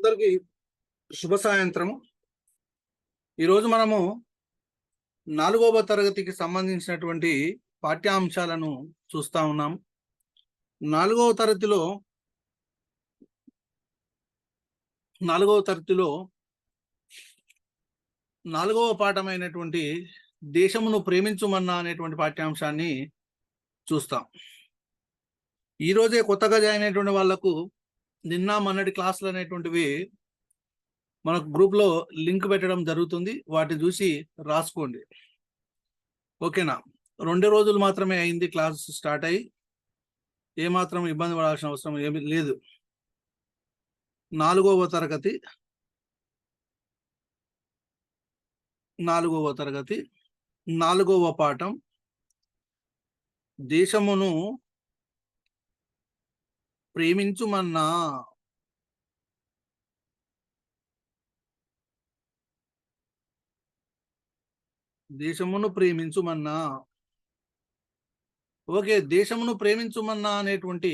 అందరికి శుభ సాయంత్రం. ఈరోజు మనము 4వ తరగతికి సంబంధించినటువంటి పాఠ్యాంశాలను చూస్తా ఉన్నాం. 4వ తరగతిలో 4వ పాఠమైనటువంటి దేశమును ప్రేమించుమన్నా అనేటువంటి పాఠ్యాంశాన్ని చూస్తాం. ఈరోజే కొత్తగా జాయిన్ అయినటువంటి వాళ్లకు నిన్న మొన్నటి క్లాసులు అనేటువంటివి మనకు గ్రూప్లో లింక్ పెట్టడం జరుగుతుంది. వాటిని చూసి రాసుకోండి, ఓకేనా? 2 రోజులు మాత్రమే అయింది క్లాస్ స్టార్ట్ అయ్యి, ఏమాత్రం ఇబ్బంది పడాల్సిన అవసరం ఏమీ లేదు. 4వ తరగతి 4వ పాఠం దేశమును ప్రేమించుమన్నా. దేశమును ప్రేమించుమన్నా. ఓకే, దేశమును ప్రేమించుమన్నా అనేటువంటి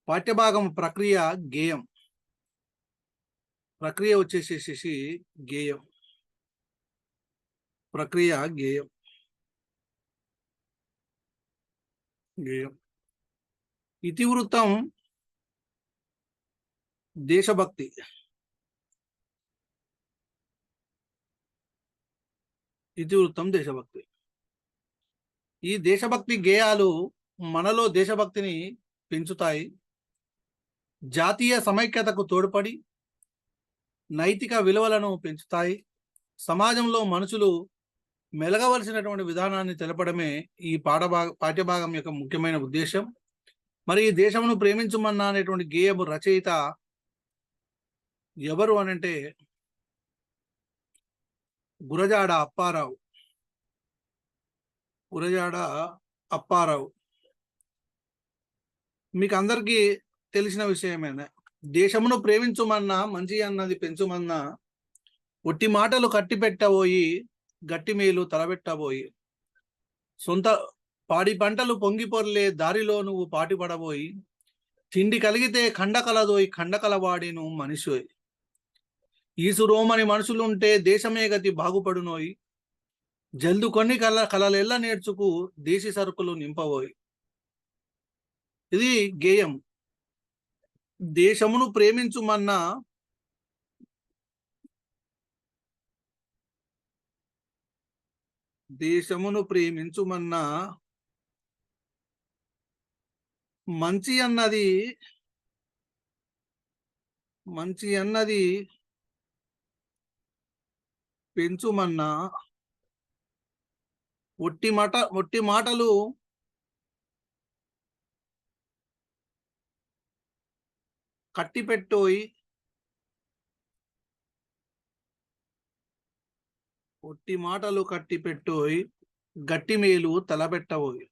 పాఠ్యభాగం ప్రక్రియ గేయం. ప్రక్రియ వచ్చేసేసి గేయం. ప్రక్రియ గేయం. ఇతివృత్తం దేశభక్తి. ఇతివృత్తం దేశభక్తి. ఈ దేశభక్తి గేయాలు మనలో దేశభక్తిని పెంచుతాయి, జాతీయ సమైక్యతకు తోడ్పడి నైతిక విలువలను పెంచుతాయి, సమాజంలో మనుషులు మెలగవలసినటువంటి విధానాన్ని తెలపడమే ఈ పాఠ్యభాగం యొక్క ముఖ్యమైన ఉద్దేశం. మరి ఈ దేశమును ప్రేమించుమన్నా అనేటువంటి గేయము రచయిత ఎవరు అనంటే గురజాడ అప్పారావు. గురజాడ అప్పారావు మీకు అందరికీ తెలిసిన విషయమేనా? దేశమును ప్రేమించుమన్నా, మంచి అన్నది పెంచుమన్నా, ఒట్టి మాటలు కట్టిపెట్టబోయి గట్టి మేలు తలబెట్టబోయి, సొంత పాడి పంటలు పొంగిపొర్లే దారిలో నువ్వు పాటిపడబోయి, తిండి కలిగితే ఖండకలదోయి ఖండకలవాడిను మనిషోయ్, ఈసురోమని మనుషులుంటే దేశమే గతి బాగుపడునోయి, జల్దు కొన్ని కలలెల్ల నేర్చుకు దేశీ సరుకులు నింపబోయి. ఇది గేయం. దేశమును ప్రేమించుమన్నా, దేశమును ప్రేమించుమన్నా, మంచి అన్నది పెంచుమన్నా, ఒట్టి మాటలు కట్టిపెట్టోయి, ఒట్టి మాటలు కట్టిపెట్టోయి గట్టి మేలు తలబెట్టబోయి.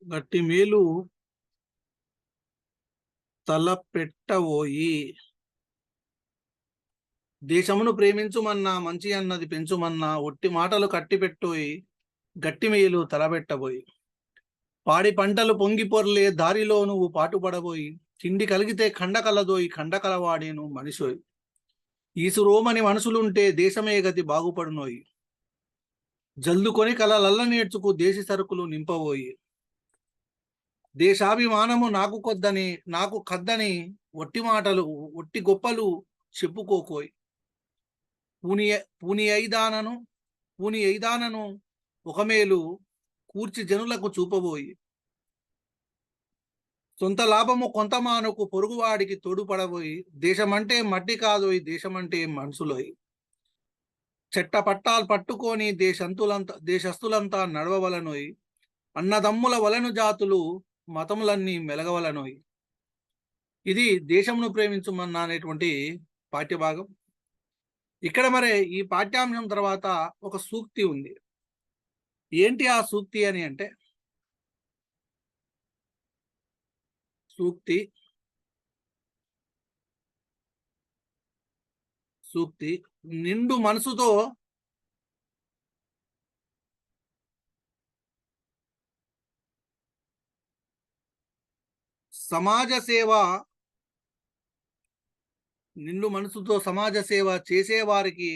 గట్టి మేలు తలపెట్టబోయి. దేశమును ప్రేమించుమన్నా, మంచి అన్నది పెంచుమన్నా, ఒట్టి మాటలు కట్టిపెట్టోయి గట్టి మేలు తలబెట్టబోయి, పాడి పంటలు పొంగిపొర్లే దారిలో నువ్వు పాటుపడబోయి, తిండి కలిగితే ఖండకలదోయి ఖండకలవాడేను మనిషోయ్, ఈసురోమని మనుషులుంటే దేశమే గతి బాగుపడునోయి, జల్దుకొని కలలల్ల నేర్చుకు దేశీ సరుకులు నింపబోయి, దేశాభిమానము నాకు కద్దని ఒట్టి మాటలు ఒట్టి గొప్పలు చెప్పుకోకోయ్, పూని ఐదానను ఒక మేలు కూర్చి జనులకు చూపబోయి, సొంత లాభము కొంత మానుకు పొరుగువాడికి తోడుపడబోయి, దేశమంటే మట్టి కాదోయి దేశమంటే మనుషులోయి, చెట్ట పట్టాలు పట్టుకొని దేశస్తులంతా నడవవలనోయి, అన్నదమ్ముల వలను జాతులు మతములన్నీ మెలగవలనోయి. ఇది దేశమును ప్రేమించుమన్నా అనేటువంటి పాఠ్యభాగం. ఇక్కడ మరి ఈ పాఠ్యాంశం తర్వాత ఒక సూక్తి ఉంది. ఏంటి ఆ సూక్తి అని అంటే, సూక్తి నిండు మనసుతో సమాజ సేవ, నిండు మనసుతో సమాజ సేవ చేసేవారికి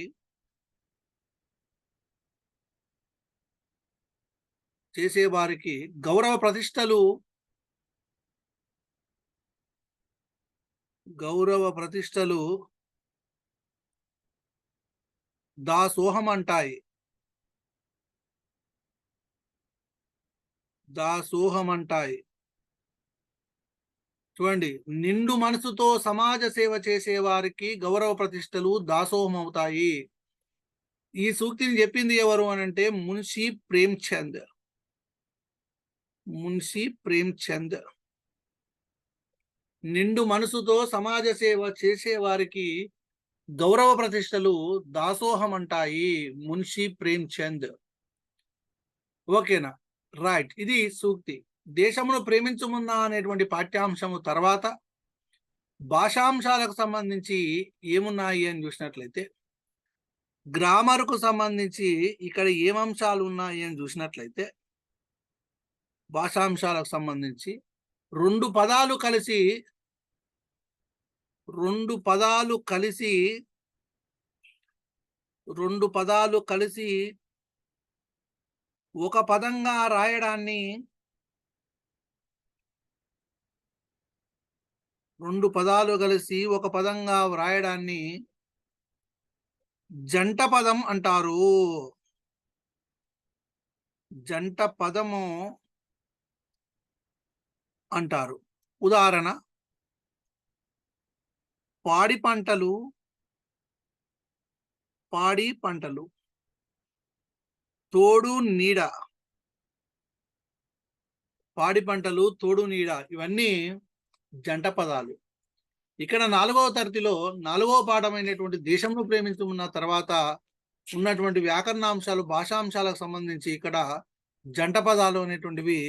గౌరవ ప్రతిష్టలు దాసోహమంటాయి. చూడండి, నిండు మనసుతో సమాజ సేవ చేసేవారికి గౌరవ ప్రతిష్టలు దాసోహం అవుతాయి. ఈ సూక్తిని చెప్పింది ఎవరు అనంటే మున్షీ ప్రేమ్చంద్. నిండు మనసుతో సమాజ సేవ చేసేవారికి గౌరవ ప్రతిష్టలు దాసోహం అంటాయి, మున్షీ ప్రేమ్చంద్. ఓకేనా, రైట్. ఇది సూక్తి. దేశమును ప్రేమించుమున్నా అనేటువంటి పాఠ్యాంశము తర్వాత భాషాంశాలకు సంబంధించి ఏమున్నాయి అని చూసినట్లయితే, గ్రామర్కు సంబంధించి ఇక్కడ ఏం అంశాలు ఉన్నాయి అని చూసినట్లయితే, భాషాంశాలకు సంబంధించి రెండు పదాలు కలిసి ఒక పదంగా రాయడాన్ని, జంట పదం అంటారు. జంట పదము అంటారు. ఉదాహరణ, పాడి పంటలు, తోడు నీడ. పాడి పంటలు, తోడు నీడ, ఇవన్నీ జంట పదాలు. ఇక్కడ 4వ తరగతిలో 4వ పాఠమైనటువంటి దేశంను ప్రేమించుకున్న తర్వాత ఉన్నటువంటి వ్యాకరణాంశాలు, భాషాంశాలకు సంబంధించి ఇక్కడ జంట పదాలు అనేటువంటివి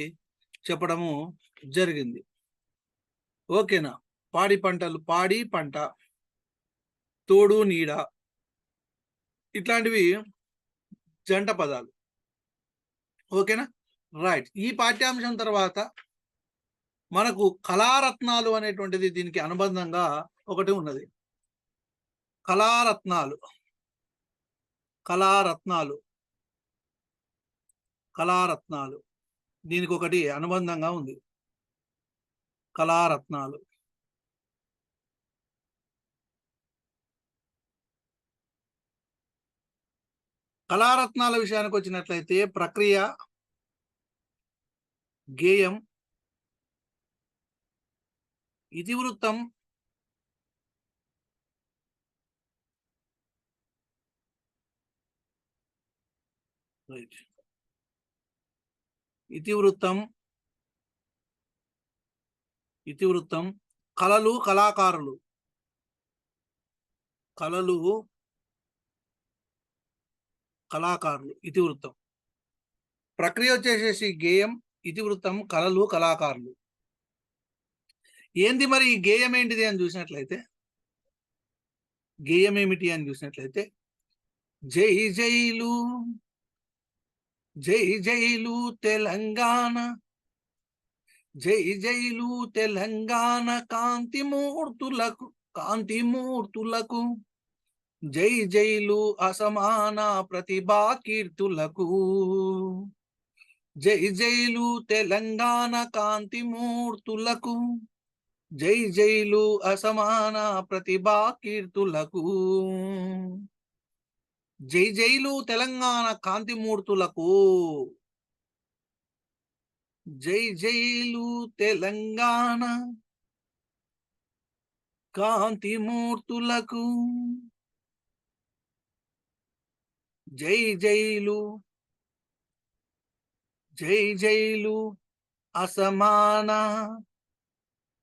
చెప్పడము జరిగింది. ఓకేనా, పాడి పంటలు, పాడి పంట, తోడు నీడ, ఇట్లాంటివి జంట పదాలు. ఓకేనా, రైట్. ఈ పాఠ్యాంశం తర్వాత మనకు కళారత్నాలు అనేటువంటిది దీనికి అనుబంధంగా ఒకటి ఉన్నది. కళారత్నాలు దీనికి ఒకటి అనుబంధంగా ఉంది. కళారత్నాల విషయానికి వచ్చినట్లయితే ప్రక్రియ, గేయం, ఇతివృత్తం, కళలు, కళాకారులు. ఇతివృత్తం. ప్రక్రియ వచ్చేసేసి గేయం, ఇతివృత్తం, కళలు, కళాకారులు. ఏంది మరి ఈ గేయం ఏంటిది అని చూసినట్లయితే, గేయం ఏమిటి అని చూసినట్లయితే, జై జైలు, జై జైలు తెలంగాణ, జై జైలు తెలంగాణ కాంతిమూర్తులకు, జై జైలు అసమాన ప్రతిభా కీర్తులకు, జై జైలు తెలంగాణ కాంతిమూర్తులకు, జై జైలు అసమాన ప్రతిభా కీర్తులకు. జై జైలు తెలంగాణ కాంతిమూర్తులకు, జై జైలు తెలంగాణ కాంతిమూర్తులకు, జై జైలు అసమాన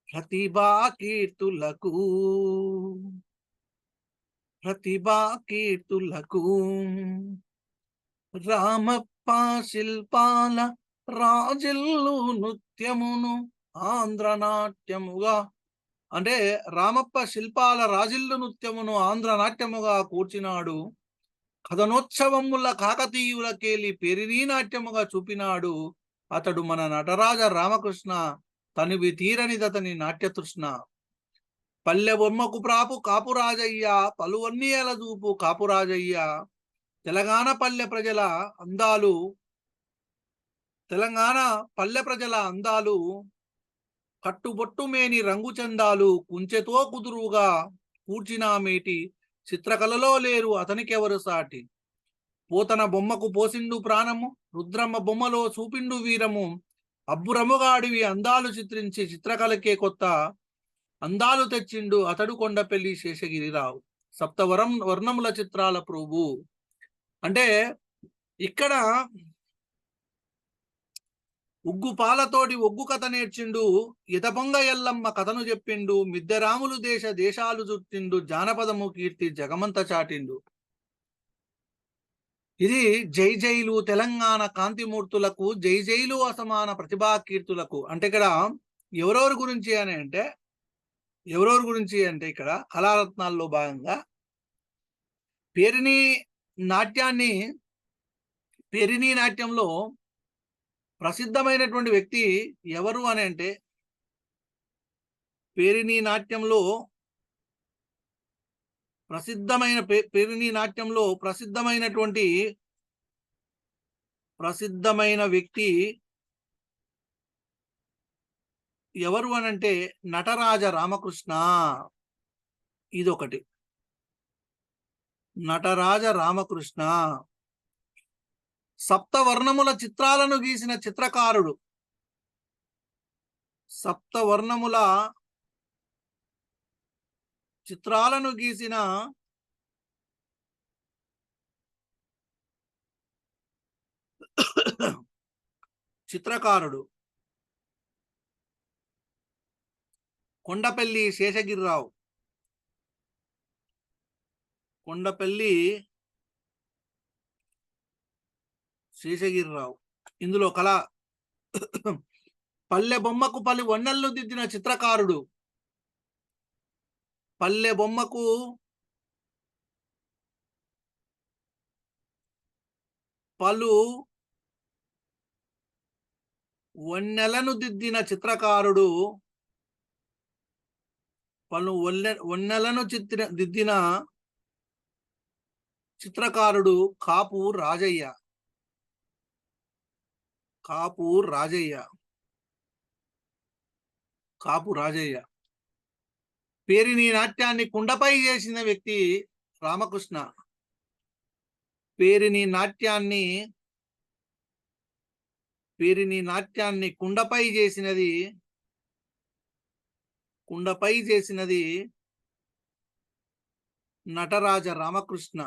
ప్రతిభా కీర్తులకు. రామప్ప శిల్పాల రాజిల్లు నృత్యమును ఆంధ్రనాట్యముగా, అంటే రామప్ప శిల్పాల రాజిల్లు నృత్యమును ఆంధ్రనాట్యముగా కూర్చినాడు. కథనోత్సవముల కాకతీయులకేలి పెరిరీ నాట్యముగా చూపినాడు. అతడు మన నటరాజ రామకృష్ణ తనివి తీరనిదతని నాట్యతృష్ణ. పల్లె బొమ్మకు ప్రాపు కాపురాజయ్య, పలువన్నీయల చూపు కాపురాజయ్య. తెలంగాణ పల్లె ప్రజల అందాలు, తెలంగాణ పల్లె ప్రజల అందాలు, కట్టుబొట్టు మేని రంగు చందాలు, కుంచెతో కుదురుగా కూర్చిన మేటి, చిత్రకళలో లేరు అతనికెవరు సాటి. పోతన బొమ్మకు పోసిండు ప్రాణము, రుద్రమ్మ బొమ్మలో చూపిండు వీరము. అబ్బురముగాడివి అందాలు చిత్రించి, చిత్రకళకే కొత్త అందాలు తెచ్చిండు అతడు కొండపల్లి శేషగిరిరావు. వర్ణముల చిత్రాల ప్రభు. అంటే ఇక్కడ ఉగ్గు పాలతోటి ఒగ్గు కథ నేర్చిండు, ఇతపొంగ ఎల్లమ్మ కథను చెప్పిండు, మిద్దెరాములు దేశాలు చుట్టిండు, జానపదము కీర్తి జగమంత చాటిండు. ఇది జై జైలు తెలంగాణ కాంతిమూర్తులకు, జై జైలు అసమాన ప్రతిభా కీర్తులకు. అంటే ఇక్కడ ఎవరెవరి గురించి అంటే ఇక్కడ కళారత్నాల్లో భాగంగా పేరిణి నాట్యంలో ప్రసిద్ధమైనటువంటి వ్యక్తి ఎవరు అని అంటే, పేరిణి నాట్యంలో ప్రసిద్ధమైన వ్యక్తి ఎవరు అని అంటే నటరాజ రామకృష్ణ. ఇదొకటి, నటరాజ రామకృష్ణ. సప్తవర్ణముల చిత్రాలను గీసిన చిత్రకారుడు, సప్తవర్ణముల చిత్రాలను గీసిన చిత్రకారుడు కొండపల్లి శేషగిరిరావు. ఇందులో పల్లె బొమ్మకు పలు వన్నెలు దిద్దిన చిత్రకారుడు, పల్లె బొమ్మకు పలు వన్నెలను దిద్దిన చిత్రకారుడు, దిద్దిన చిత్రకారుడు కాపు రాజయ్య. పేరిణి నాట్యాన్ని కుండపై చేసిన వ్యక్తి రామకృష్ణ. పేరిణి నాట్యాన్ని కుండపై చేసినది నటరాజ రామకృష్ణ.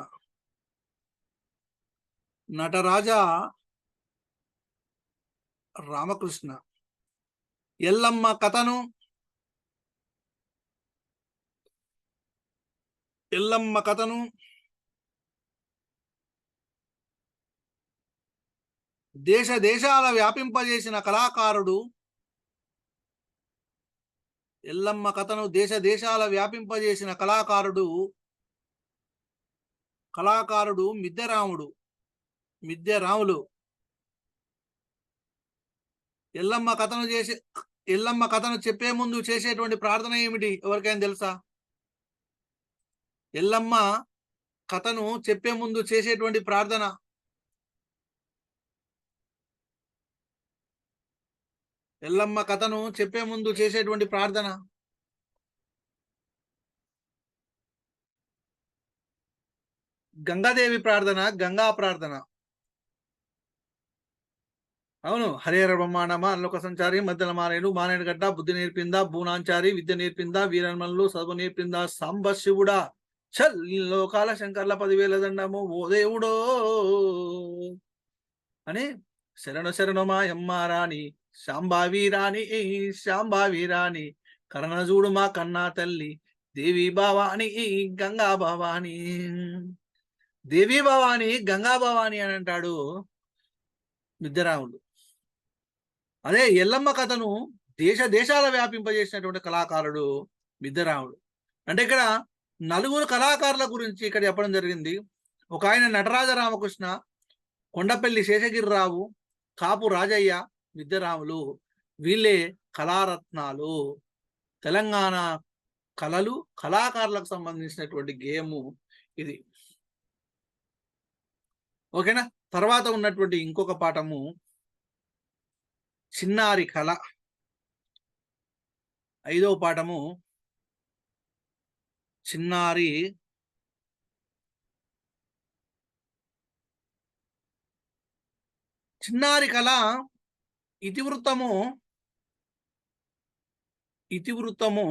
ఎల్లమ్మ కథను దేశాల వ్యాపింపజేసిన కళాకారుడు, ఎల్లమ్మ కథను దేశాల వ్యాపింపజేసిన కళాకారుడు మిద్దెరాములు. ఎల్లమ్మ కథను చెప్పే ముందు చేసేటువంటి ప్రార్థన ఏమిటి ఎవరికైనా తెలుసా? ఎల్లమ్మ కథను చెప్పే ముందు చేసేటువంటి ప్రార్థన గంగాదేవి ప్రార్థన, గంగా ప్రార్థన. అవును. హరిహర బ్రహ్మాండమ అన్లోక సంచారి మధ్యల మానేడు గడ్డ బుద్ధి నేర్పిందా, భూనాంచారి విద్య నేర్పిందా, వీరన్మల్లు చదువు నేర్పిందా, సాంబ శివుడా చల్ లోకాల శంకర్ల 10,000 దండము ఓ దేవుడో అని శరణు మాయమ్మ రాణి శాంబావి రాణి కర్ణజూడు మా కన్నా తల్లి దేవి భవాని గంగా భవాని. దేవి భవాని గంగా భవాని అని అంటాడు మిద్దెరాములు. అదే ఎల్లమ్మ కథను దేశాల వ్యాపింపజేసినటువంటి కళాకారుడు మిద్దెరాముడు. అంటే ఇక్కడ నలుగురు కళాకారుల గురించి ఇక్కడ చెప్పడం జరిగింది. ఒక ఆయన నటరాజ రామకృష్ణ, కొండపల్లి శేషగిరిరావు, కాపు రాజయ్య, మిద్దెరాములు. వీళ్ళే కళారత్నాలు. తెలంగాణ కళలు, కళాకారులకు సంబంధించినటువంటి గేము ఇది. ఓకేనా. తర్వాత ఉన్నటువంటి ఇంకొక పాఠము చిన్నారి కళ. 5వ పాఠము చిన్నారి కళ. ఇతివృత్తము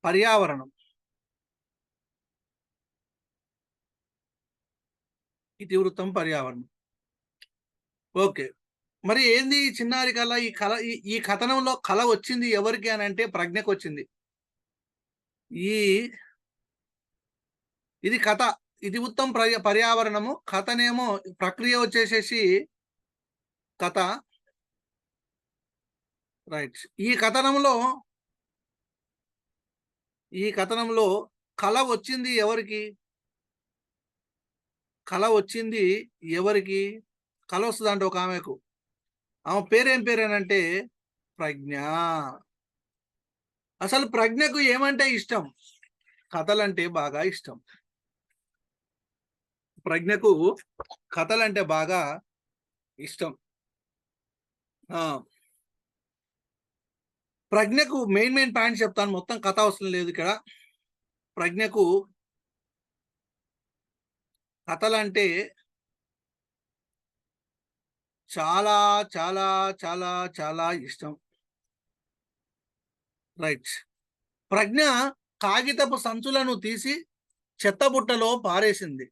పర్యావరణం. ఇతివృత్తం పర్యావరణం. ఓకే. మరి ఏంది చిన్నారి కళ? ఈ కథనంలో కళ వచ్చింది ఎవరికి అని అంటే ప్రజ్ఞకు వచ్చింది. ఇది కథ. ఇతివృత్తం పర్యావరణము, కథనేమో ప్రక్రియ వచ్చేసేసి కథ. రైట్. ఈ కథనంలో కళ వచ్చింది ఎవరికి? కళ వస్తుందంటే ఒక ఆమెకు. ఆమె పేరేం పేరేనంటే ప్రజ్ఞ. అసలు ప్రజ్ఞకు ఏమంటే ఇష్టం? కథలంటే బాగా ఇష్టం. ప్రజ్ఞకు కథలంటే బాగా ఇష్టం. ప్రజ్ఞకు మెయిన్ పాయింట్ చెప్తాను, మొత్తం కథ అవసరం లేదు ఇక్కడ. ప్రజ్ఞకు కథలంటే చాలా చాలా చాలా చాలా ఇష్టం. రైట్. ప్రజ్ఞ కాగితపు సంచులను తీసి చెత్తబుట్టలో పారేసింది.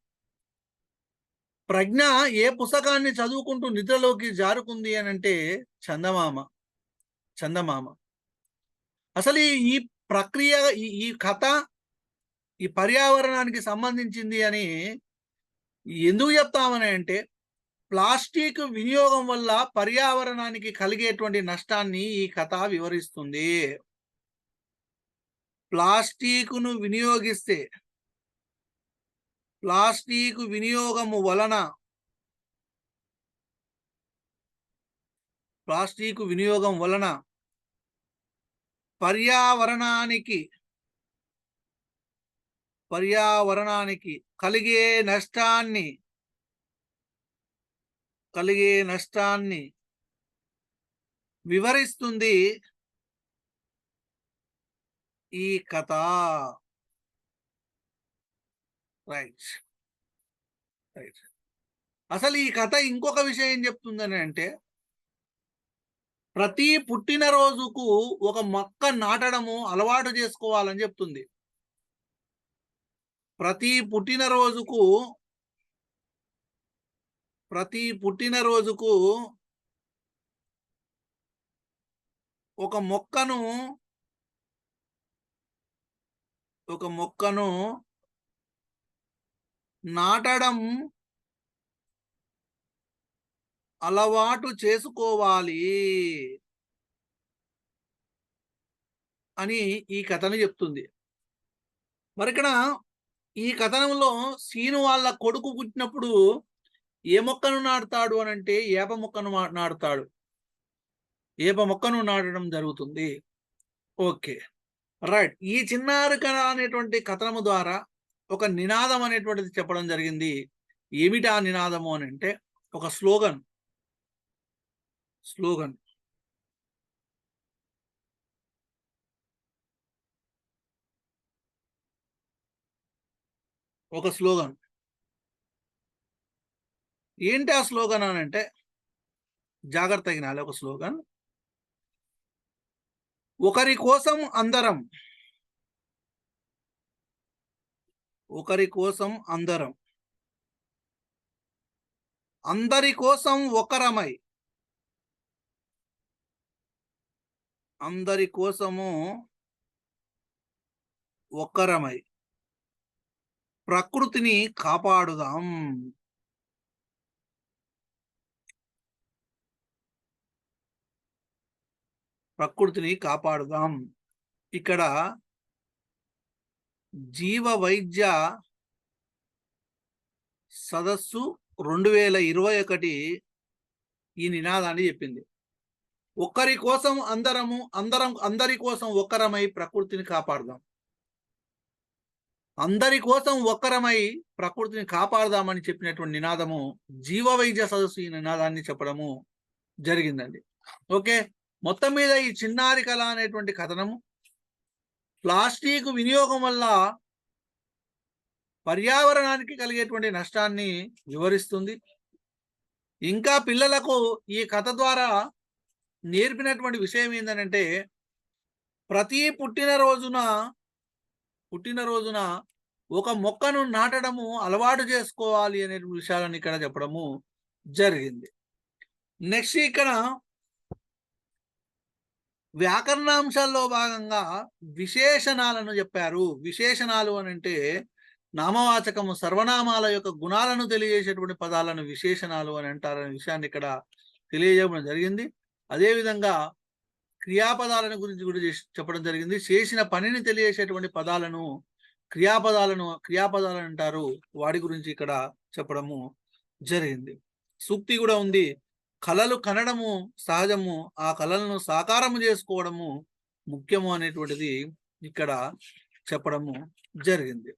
ప్రజ్ఞ ఏ పుస్తకాన్ని చదువుకుంటూ నిద్రలోకి జారుకుంది అని అంటే చందమామ. అసలు ఈ ప్రక్రియ, ఈ కథ ఈ పర్యావరణానికి సంబంధించింది అని ఎందుకు చెప్తామని అంటే, ప్లాస్టిక్ వినియోగం వల్ల పర్యావరణానికి కలిగేటువంటి నష్టాన్ని ఈ కథ వివరిస్తుంది. ప్లాస్టిక్ను వినియోగిస్తే, ప్లాస్టిక్ వినియోగము వలన పర్యావరణానికి కలిగే నష్టాన్ని వివరిస్తుంది ఈ కథ. రైట్. అసలు ఈ కథ ఇంకొక విషయం ఏం చెప్తుందని అంటే, ప్రతి పుట్టినరోజుకు ఒక మొక్క నాటడము అలవాటు చేసుకోవాలని చెప్తుంది. ప్రతి పుట్టినరోజుకు ఒక మొక్కను నాటడం అలవాటు చేసుకోవాలి అని ఈ కథను చెప్తుంది. మరి ఇక్కడ ఈ కథనంలో సీను వాళ్ళ కొడుకు పుట్టినప్పుడు ఏ మొక్కను నాటుతాడు అని అంటే ఏప మొక్కను నాటుతాడు. ఏప మొక్కను నాటడం జరుగుతుంది. ఓకే. రైట్. ఈ చిన్నారి కథ అనేటువంటి కథనము ద్వారా ఒక నినాదం అనేటువంటిది చెప్పడం జరిగింది. ఏమిటి ఆ నినాదము అని అంటే ఒక స్లోగన్. ఏంటి ఆ స్లోగన్ అని అంటే, జాగ్రత్తగా వినాలి. ఒక స్లోగన్: ఒకరి కోసం అందరం, అందరి కోసం ఒకరమై, ప్రకృతిని కాపాడుదాం. ఇక్కడ జీవ వైద్య సదస్సు 2021 ఈ నినాదాన్ని చెప్పింది. ఒక్కరి కోసం అందరి కోసం ఒక్కరమై ప్రకృతిని కాపాడదాం. అందరి కోసం ఒక్కరమై ప్రకృతిని కాపాడదామని చెప్పినటువంటి నినాదము జీవ వైద్య సదస్సు ఈ నినాదాన్ని చెప్పడము జరిగిందండి. ఓకే, మొత్తం మీద ఈ చిన్నారి కళ అనేటువంటి కథనము ప్లాస్టిక్ వినియోగం వల్ల పర్యావరణానికి కలిగేటువంటి నష్టాన్ని వివరిస్తుంది. ఇంకా పిల్లలకు ఈ కథ ద్వారా నేర్పినటువంటి విషయం ఏంటంటే ప్రతి పుట్టినరోజున ఒక మొక్కను నాటడము అలవాటు చేసుకోవాలి అనే విషయాలను ఇక్కడ చెప్పడము జరిగింది. నెక్స్ట్ ఇక్కడ వ్యాకరణాంశాల్లో భాగంగా విశేషణాలను చెప్పారు. విశేషణాలు అని అంటే నామవాచకము సర్వనామాల యొక్క గుణాలను తెలియజేసేటువంటి పదాలను విశేషణాలు అని అంటారనే విషయాన్ని ఇక్కడ తెలియజేయడం జరిగింది. అదేవిధంగా క్రియాపదాలను గురించి కూడా చెప్పడం జరిగింది. చేసిన పనిని తెలియజేసేటువంటి పదాలను క్రియాపదాలు అంటారు. వాటి గురించి ఇక్కడ చెప్పడము జరిగింది. సూక్తి కూడా ఉంది. కళలు కనడము సహజము, ఆ కళలను సాకారము చేసుకోవడము ముఖ్యము అనేటువంటిది ఇక్కడ చెప్పడము జరిగింది.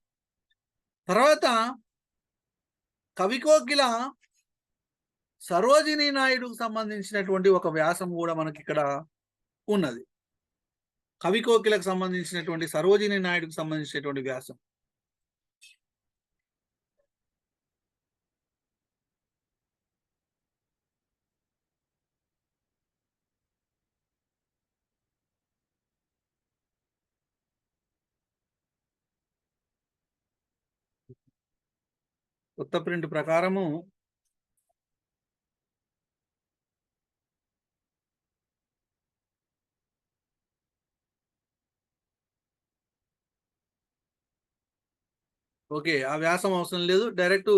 తర్వాత కవికోకిల సరోజినీ నాయుడుకు సంబంధించినటువంటి ఒక వ్యాసం కూడా మనకి ఇక్కడ ఉన్నది. కవికోకిలకు సంబంధించినటువంటి సరోజినీ నాయుడుకు సంబంధించినటువంటి వ్యాసం. కొత్త ప్రింట్ ప్రకారము ఓకే, ఆ వ్యాసం అవసరం లేదు, డైరెక్ట్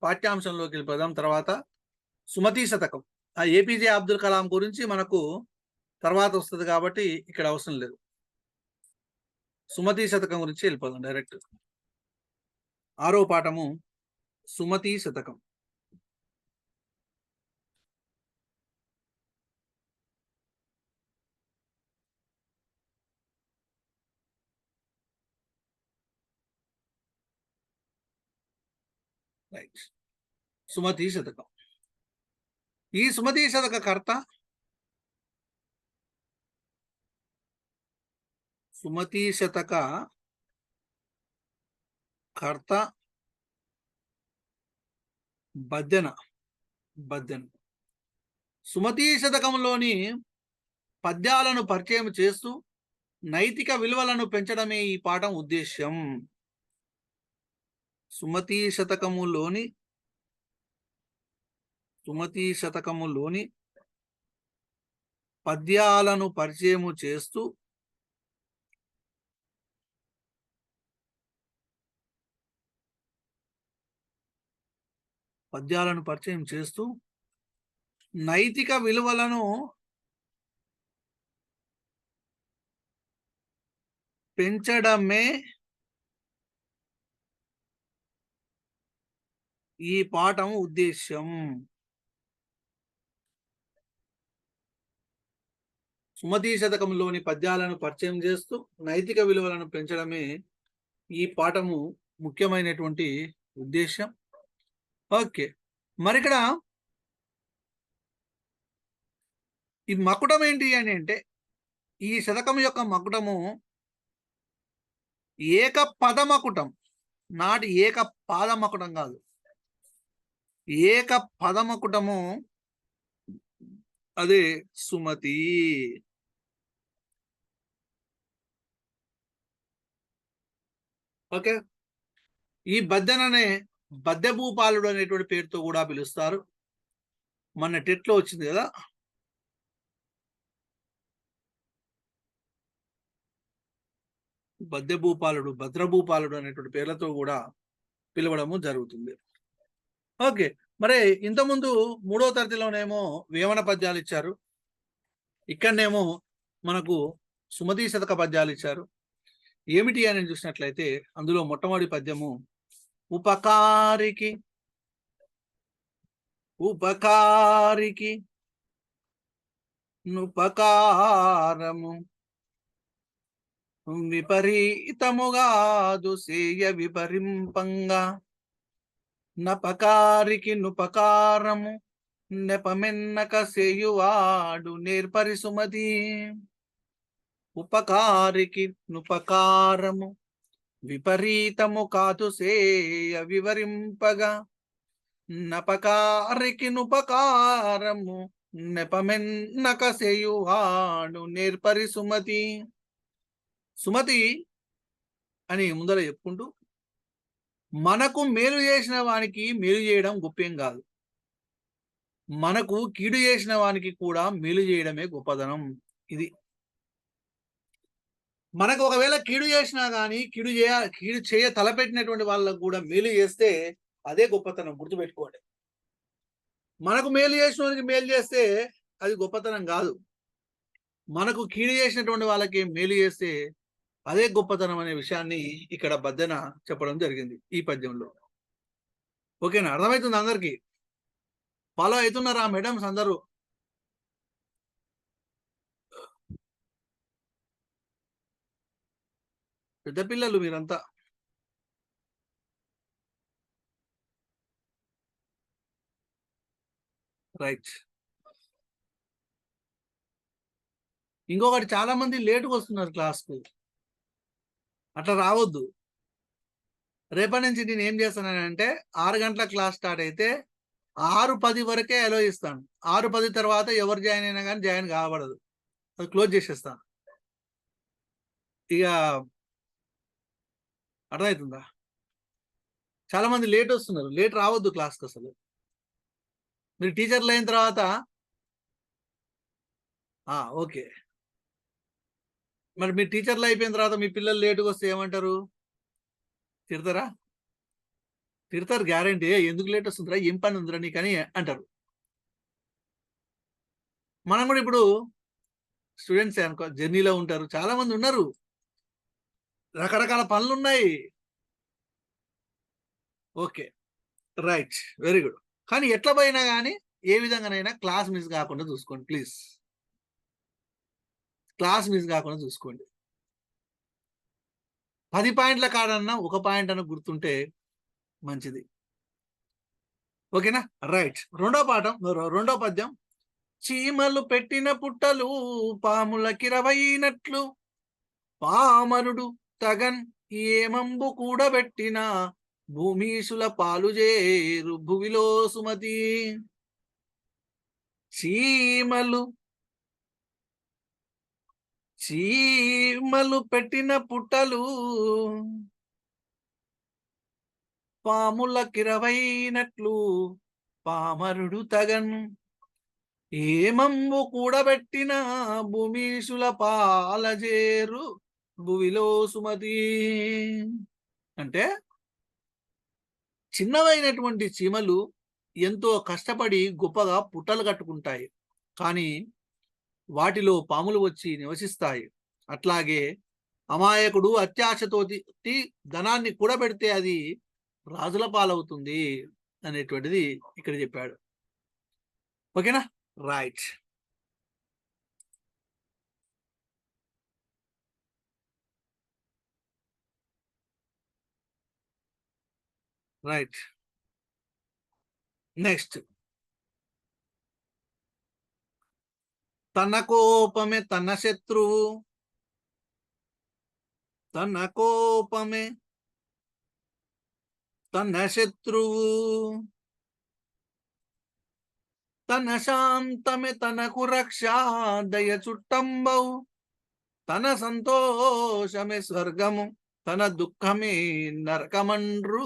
పాఠ్యాంశంలోకి వెళ్ళిపోదాం. తర్వాత సుమతి శతకం, ఆ ఏపీజే అబ్దుల్ కలాం గురించి మనకు తర్వాత వస్తుంది కాబట్టి ఇక్కడ అవసరం లేదు. సుమతి శతకం గురించి వెళ్ళిపోదాం డైరెక్ట్. 6వ పాఠము సుమతి శతకం. రైట్, సుమతి శతకం. ఈ సుమతి శతక కర్త సుమతి శతక కర్త బద్దెన. సుమతి శతకంలోని పద్యాలను పరిచయం చేస్తూ నైతిక విలువలను పెంచడమే ఈ పాఠం ఉద్దేశ్యం. సుమతి శతకములోని పద్యాలను పరిచయం చేస్తూ నైతిక విలువలను పెంచడమే ఈ పాఠం ఉద్దేశ్యం. సుమతి శతకంలోని పద్యాలను పరిచయం చేస్తూ నైతిక విలువలను పెంచడమే ఈ పాఠము ముఖ్యమైనటువంటి ఉద్దేశం. ఓకే, మరి ఇక్కడ ఈ మకుటం ఏంటి అని అంటే ఈ శతకం యొక్క మకుటము ఏక పదమకుటం, నాటి ఏక పాదమకుటం కాదు, ఏక పదమకుటము, అదే సుమతి. ఓకే, ఈ బద్దెననే బద్దె భూపాలుడు అనేటువంటి పేరుతో కూడా పిలుస్తారు. మన టెట్లో వచ్చింది కదా, బద్దె భూపాలుడు, భద్రభూపాలుడు అనేటువంటి పేర్లతో కూడా పిలవడము జరుగుతుంది. ఓకే, మరి ఇంతకుముందు 3వ తరగతిలోనేమో వేమన పద్యాలు ఇచ్చారు, ఇక్కడనేమో మనకు సుమతి శతక పద్యాలు ఇచ్చారు. ఏమిటి అని చూసినట్లయితే అందులో మొట్టమొదటి పద్యము ఉపకారికి ఉపకారికి నుపకారము విపరీతముగాదు సేయ విపరింపంగా నపకారికి నుపకారము నెపమెన్నక సేయువాడు నేర్పరి సుమతి. ఉపకారికి నుపకారము విపరీతము కాదు సేయ వివరింపగా నపకారికి నుపకారము నెపమెన్నక సేయువాడు నేర్పరి సుమతి. సుమతి అని ముందర చెప్పుకుంటూ, మనకు మేలు చేసిన వానికి మేలు చేయడం గొప్పేం కాదు, మనకు కీడు చేసిన వానికి కూడా మేలు చేయడమే గొప్పదనం. ఇది మనకు ఒకవేళ కీడు చేసినా కానీ కీడు చేయ తలపెట్టినటువంటి వాళ్ళకు కూడా మేలు చేస్తే అదే గొప్పతనం, గుర్తుపెట్టుకోండి. మనకు మేలు చేసిన వానికి మేలు చేస్తే అది గొప్పతనం కాదు, మనకు కీడు చేసినటువంటి వాళ్ళకి మేలు చేస్తే అదే గొప్పతనం అనే విషయాన్ని ఇక్కడ బద్దెన చెప్పడం జరిగింది ఈ పద్యంలో. ఓకేనా, అర్థమవుతుంది అందరికి? ఫాలో అవుతున్నారా మేడమ్స్ అందరూ? పెద్ద పిల్లలు మీరంతా. రైట్. ఇంకొకటి, చాలా మంది లేటుగా వస్తున్నారు క్లాస్కు. అట్లా రావద్దు. రేపటి నుంచి నేను ఏం చేస్తానంటే 6 గంటల క్లాస్ స్టార్ట్ అయితే 6:10 వరకే అలో ఇస్తాను. 6:10 తర్వాత ఎవరు జాయిన్ అయినా కానీ జాయిన్ కావడదు, అది క్లోజ్ చేసేస్తాను. ఇక అర్థమవుతుందా? చాలా మంది లేట్ వస్తున్నారు, లేట్ రావద్దు క్లాస్కి అసలు. మీరు టీచర్లు అయిన తర్వాత ఓకే, మరి మీ టీచర్లు అయిపోయిన తర్వాత మీ పిల్లలు లేటుగా వస్తే ఏమంటారు? తిడతారా? తిడతారు గ్యారంటీ. ఎందుకు లేట్ వస్తుందిరా, ఏం పని ఉందిరా నీకని అంటారు. మనం కూడా ఇప్పుడు స్టూడెంట్స్ అనుకో, జర్నీలో ఉంటారు, చాలా మంది ఉన్నారు, రకరకాల పనులు ఉన్నాయి. Okay, right, very good. కానీ ఎట్లా పోయినా కానీ ఏ విధంగానైనా క్లాస్ మిస్ కాకుండా చూసుకోండి ప్లీజ్. క్లాస్ మిస్ కాకుండా చూసుకోండి. 10 పాయింట్ల కాడన్నా 1 పాయింట్ అన్న గుర్తుంటే మంచిది. ఓకేనా, రైట్. రెండో పద్యం. చీమలు పెట్టిన పుట్టలు పాములకిరవైనట్లు పామరుడు తగన్ ఏమంబు కూడబెట్టిన భూమీసుల పాలు చేరు భువిలో సుమతి. చీమలు పెట్టిన పుట్టలు పాములకిరవైనట్లు పామరుడు తగన్ ఏమంబు కూడబెట్టిన భూమీసుల పాలజేరు భువిలో సుమతి. అంటే చిన్నవైనటువంటి చీమలు ఎంతో కష్టపడి గొప్పగా పుట్టలు కట్టుకుంటాయి, కానీ వాటిలో పాములు వచ్చి నివసిస్తాయి. అట్లాగే అమాయకుడు అత్యాశతో ధనాన్ని కూడబెడితే అది రాజుల పాలవుతుంది అనేటువంటిది ఇక్కడ చెప్పాడు. ఓకేనా, రైట్. Right, next. తన కోపమే తన శత్రువు, తన కోపమే తన శత్రువు, తన శాంతమే తనకు రక్ష దయ చుట్టంబవు, తన సంతోషమే స్వర్గము తన దుఃఖమే నరకమండ్రు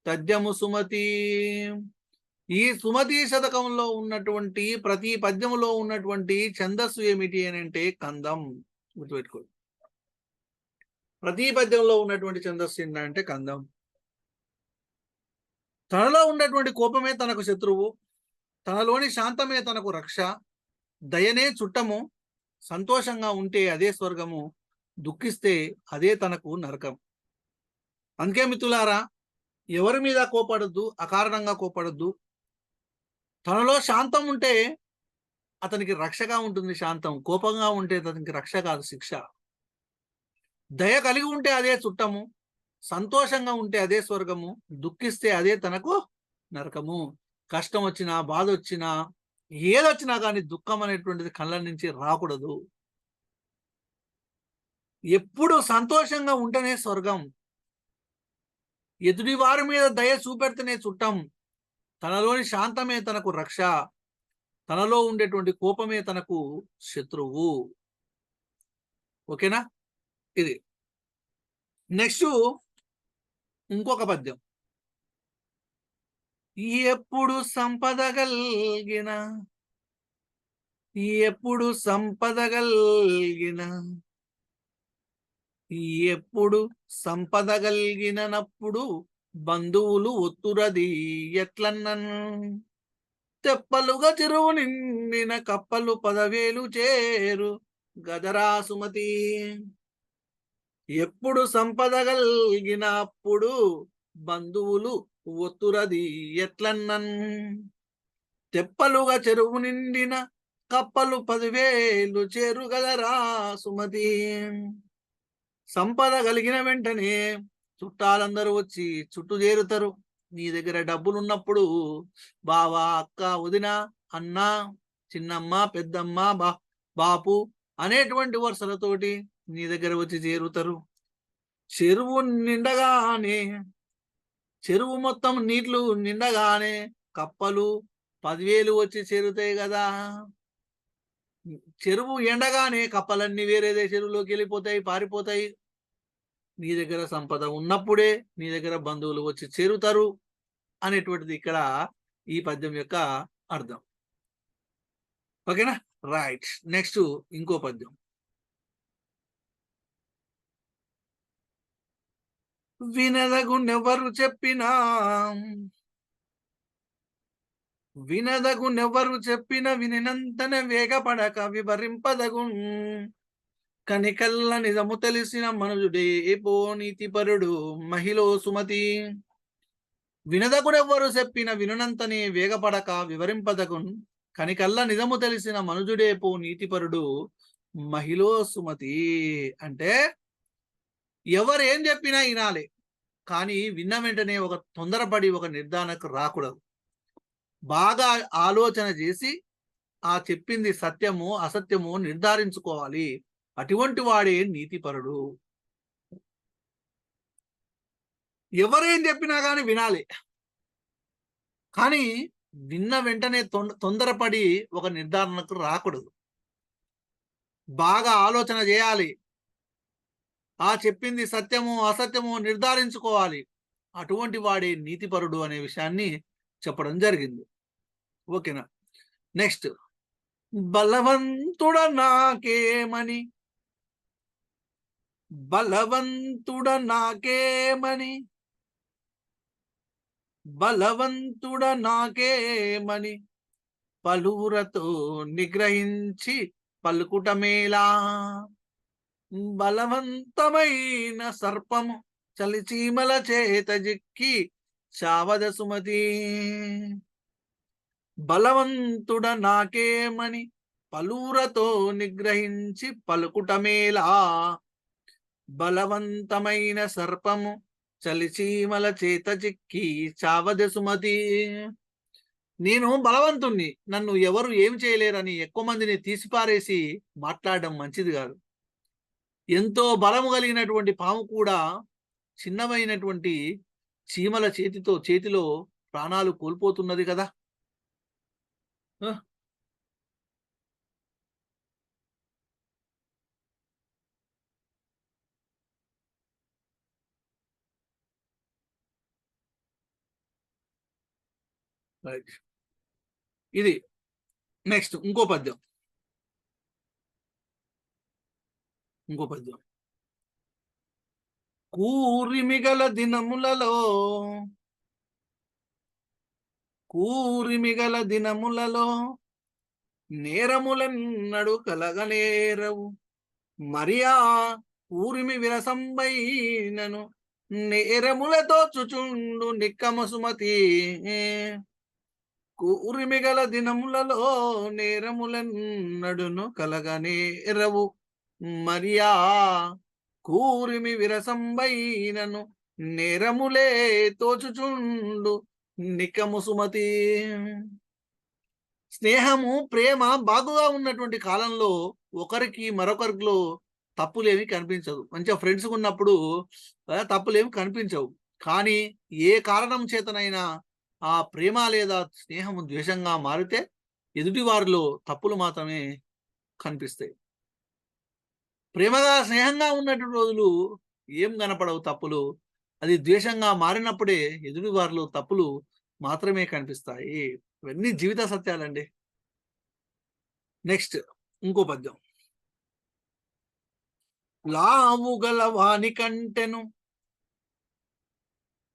తద్యము సుమతి. ఈ సుమతి శతకంలో ఉన్నటువంటి ప్రతి పద్యములో ఉన్నటువంటి ఛందస్సు ఏమిటి అని అంటే కందం. గుర్తుపెట్టుకోండి, ప్రతి పద్యంలో ఉన్నటువంటి ఛందస్సు ఏంటంటే కందం. తనలో ఉన్నటువంటి కోపమే తనకు శత్రువు, తనలోని శాంతమే తనకు రక్ష, దయనే చుట్టము, సంతోషంగా ఉంటే అదే స్వర్గము, దుఃఖిస్తే అదే తనకు నరకం. అందుకే మిత్రులారా, ఎవరి మీద కోపడద్దు, అకారణంగా కోపడద్దు. తనలో శాంతం ఉంటే అతనికి రక్షగా ఉంటుంది శాంతం. కోపంగా ఉంటే అతనికి రక్ష కాదు, శిక్ష. దయ కలిగి ఉంటే అదే చుట్టము, సంతోషంగా ఉంటే అదే స్వర్గము, దుఃఖిస్తే అదే తనకు నరకము. కష్టం వచ్చినా, బాధ వచ్చినా, ఏదొచ్చినా కానీ దుఃఖం అనేటువంటిది కళ్ళ నుంచి రాకూడదు. ఎప్పుడు సంతోషంగా ఉంటేనే స్వర్గం. ఎదుటి వారి మీద దయ చూపెడితేనే చుట్టం. తనలోని శాంతమే తనకు రక్ష, తనలో ఉండేటువంటి కోపమే తనకు శత్రువు. ఓకేనా? ఇది నెక్స్ట్ ఇంకొక పద్యం. ఎప్పుడు సంపద గల్గిన, ఎప్పుడు సంపద గల్గిన, ఎప్పుడు సంపద గల్గినప్పుడు బంధువులు ఒత్తురది ఎట్లన్నన్, తెప్పలుగా చెరువు నిండిన కప్పలు 10,000 చేరు గదరా సుమతి. ఎప్పుడు సంపద గల్గినప్పుడు బంధువులు ఒత్తురది ఎట్లన్నన్, తెప్పలుగా చెరువు నిండిన కప్పలు 10,000 చేరు గదరా సుమతి. సంపద కలిగిన వెంటనే చుట్టాలందరూ వచ్చి చుట్టూ చేరుతారు. నీ దగ్గర డబ్బులు ఉన్నప్పుడు బావా, అక్క, వదిన, అన్న, చిన్నమ్మ, పెద్దమ్మ, బాపు అనేటువంటి వరుసలతోటి నీ దగ్గర వచ్చి చేరుతారు. చెరువు నిండగానే, చెరువు మొత్తం నీళ్లు నిండగానే కప్పలు 10,000 వచ్చి చేరుతాయి కదా. చెరువు ఎండగానే కప్పలన్నీ వేరే చెరువులోకి వెళ్ళిపోతాయి, పారిపోతాయి. నీ దగ్గర సంపద ఉన్నప్పుడే నీ దగ్గర బంధువులు వచ్చి చేరుతారు అనేటువంటిది ఇక్కడ ఈ పద్యం యొక్క అర్థం. ఓకేనా? రైట్. నెక్స్ట్ ఇంకో పద్యం. వినదగునెవ్వరు చెప్పినా, వినదగునెవ్వరు చెప్పిన వినినంతనే వేగపడక వివరింపదగు, కనికల్ల నిజము తెలిసిన మనుజుడే పో నీతిపరుడు మహిళ సుమతి. వినదగునెవ్వరు చెప్పిన వినునంతనే వేగపడక వివరింపదగున్, కనికల్ల నిజము తెలిసిన మనుజుడే పో నీతిపరుడు మహిళ సుమతి. అంటే ఎవరేం చెప్పినా వినాలి, కానీ విన్న వెంటనే ఒక తొందరపడి ఒక నిర్ధారణకు రాకూడదు. బాగా ఆలోచన చేసి ఆ చెప్పింది సత్యము అసత్యము నిర్ధారించుకోవాలి. అటువంటి వాడే నీతిపరుడు. ఎవరేం చెప్పినా కానీ వినాలి, కానీ విన్న వెంటనే తొందరపడి ఒక నిర్ధారణకు రాకూడదు. బాగా ఆలోచన చేయాలి, ఆ చెప్పింది సత్యము అసత్యము నిర్ధారించుకోవాలి. అటువంటి వాడే నీతిపరుడు అనే విషయాన్ని చెప్పడం జరిగింది. ఓకేనా? నెక్స్ట్, బలవంతుడ నాకేమని, బలవంతుడ నాకేమని, బలవంతుడ నాకేమని పలువురతో నిగ్రహించి పలుకుటమేలా, బలవంతమైన సర్పము చలిచీమల చేత జిక్కి చావద సుమతి. బలవంతుడ నాకేమని పలువురతో నిగ్రహించి పలుకుటమేలా, బలవంతమైన సర్పము చలిచీమల చేత చిక్కి చావద సుమతి. నేను బలవంతుణ్ణి, నన్ను ఎవరు ఏం చేయలేరని ఎక్కువ మందిని తీసిపారేసి మాట్లాడడం మంచిది కాదు. ఎంతో బలము కలిగినటువంటి పాము కూడా చిన్నమైనటువంటి చీమల చేతిలో ప్రాణాలు కోల్పోతున్నది కదా. రైట్. ఇది నెక్స్ట్ ఇంకో పద్యం. కూరిమిగల దినములలో, కూరిమిగల దినములలో నేరములన్నడు కలగనేరవు, మరియా ఊరిమి విరసంబైనను నేరములతో చుచుండు నిక్కమ సుమతి. కూరిమిగల దినములలో నేరములన్నడును కలగనేరవు మరియా కూరిమి విరసంబైనను నేరములే తోచుచుండు నికము సుమతి. స్నేహము ప్రేమ బాగుగా ఉన్నటువంటి కాలంలో ఒకరికి మరొకరిలో తప్పులేమి కనిపించదు. మంచిగా ఫ్రెండ్స్ ఉన్నప్పుడు తప్పులేమి కనిపించవు. కానీ ఏ కారణం చేతనైనా ఆ ప్రేమ లేదా స్నేహము ద్వేషంగా మారితే ఎదుటి వారిలో తప్పులు మాత్రమే కనిపిస్తాయి. ప్రేమగా స్నేహంగా ఉన్నటువంటి రోజులు ఏం కనపడవు తప్పులు. అది ద్వేషంగా మారినప్పుడే ఎదుటి వారిలో తప్పులు మాత్రమే కనిపిస్తాయి. ఇవన్నీ జీవిత సత్యాలండి. నెక్స్ట్ ఇంకో పద్యం. లావుగల వాని కంటెను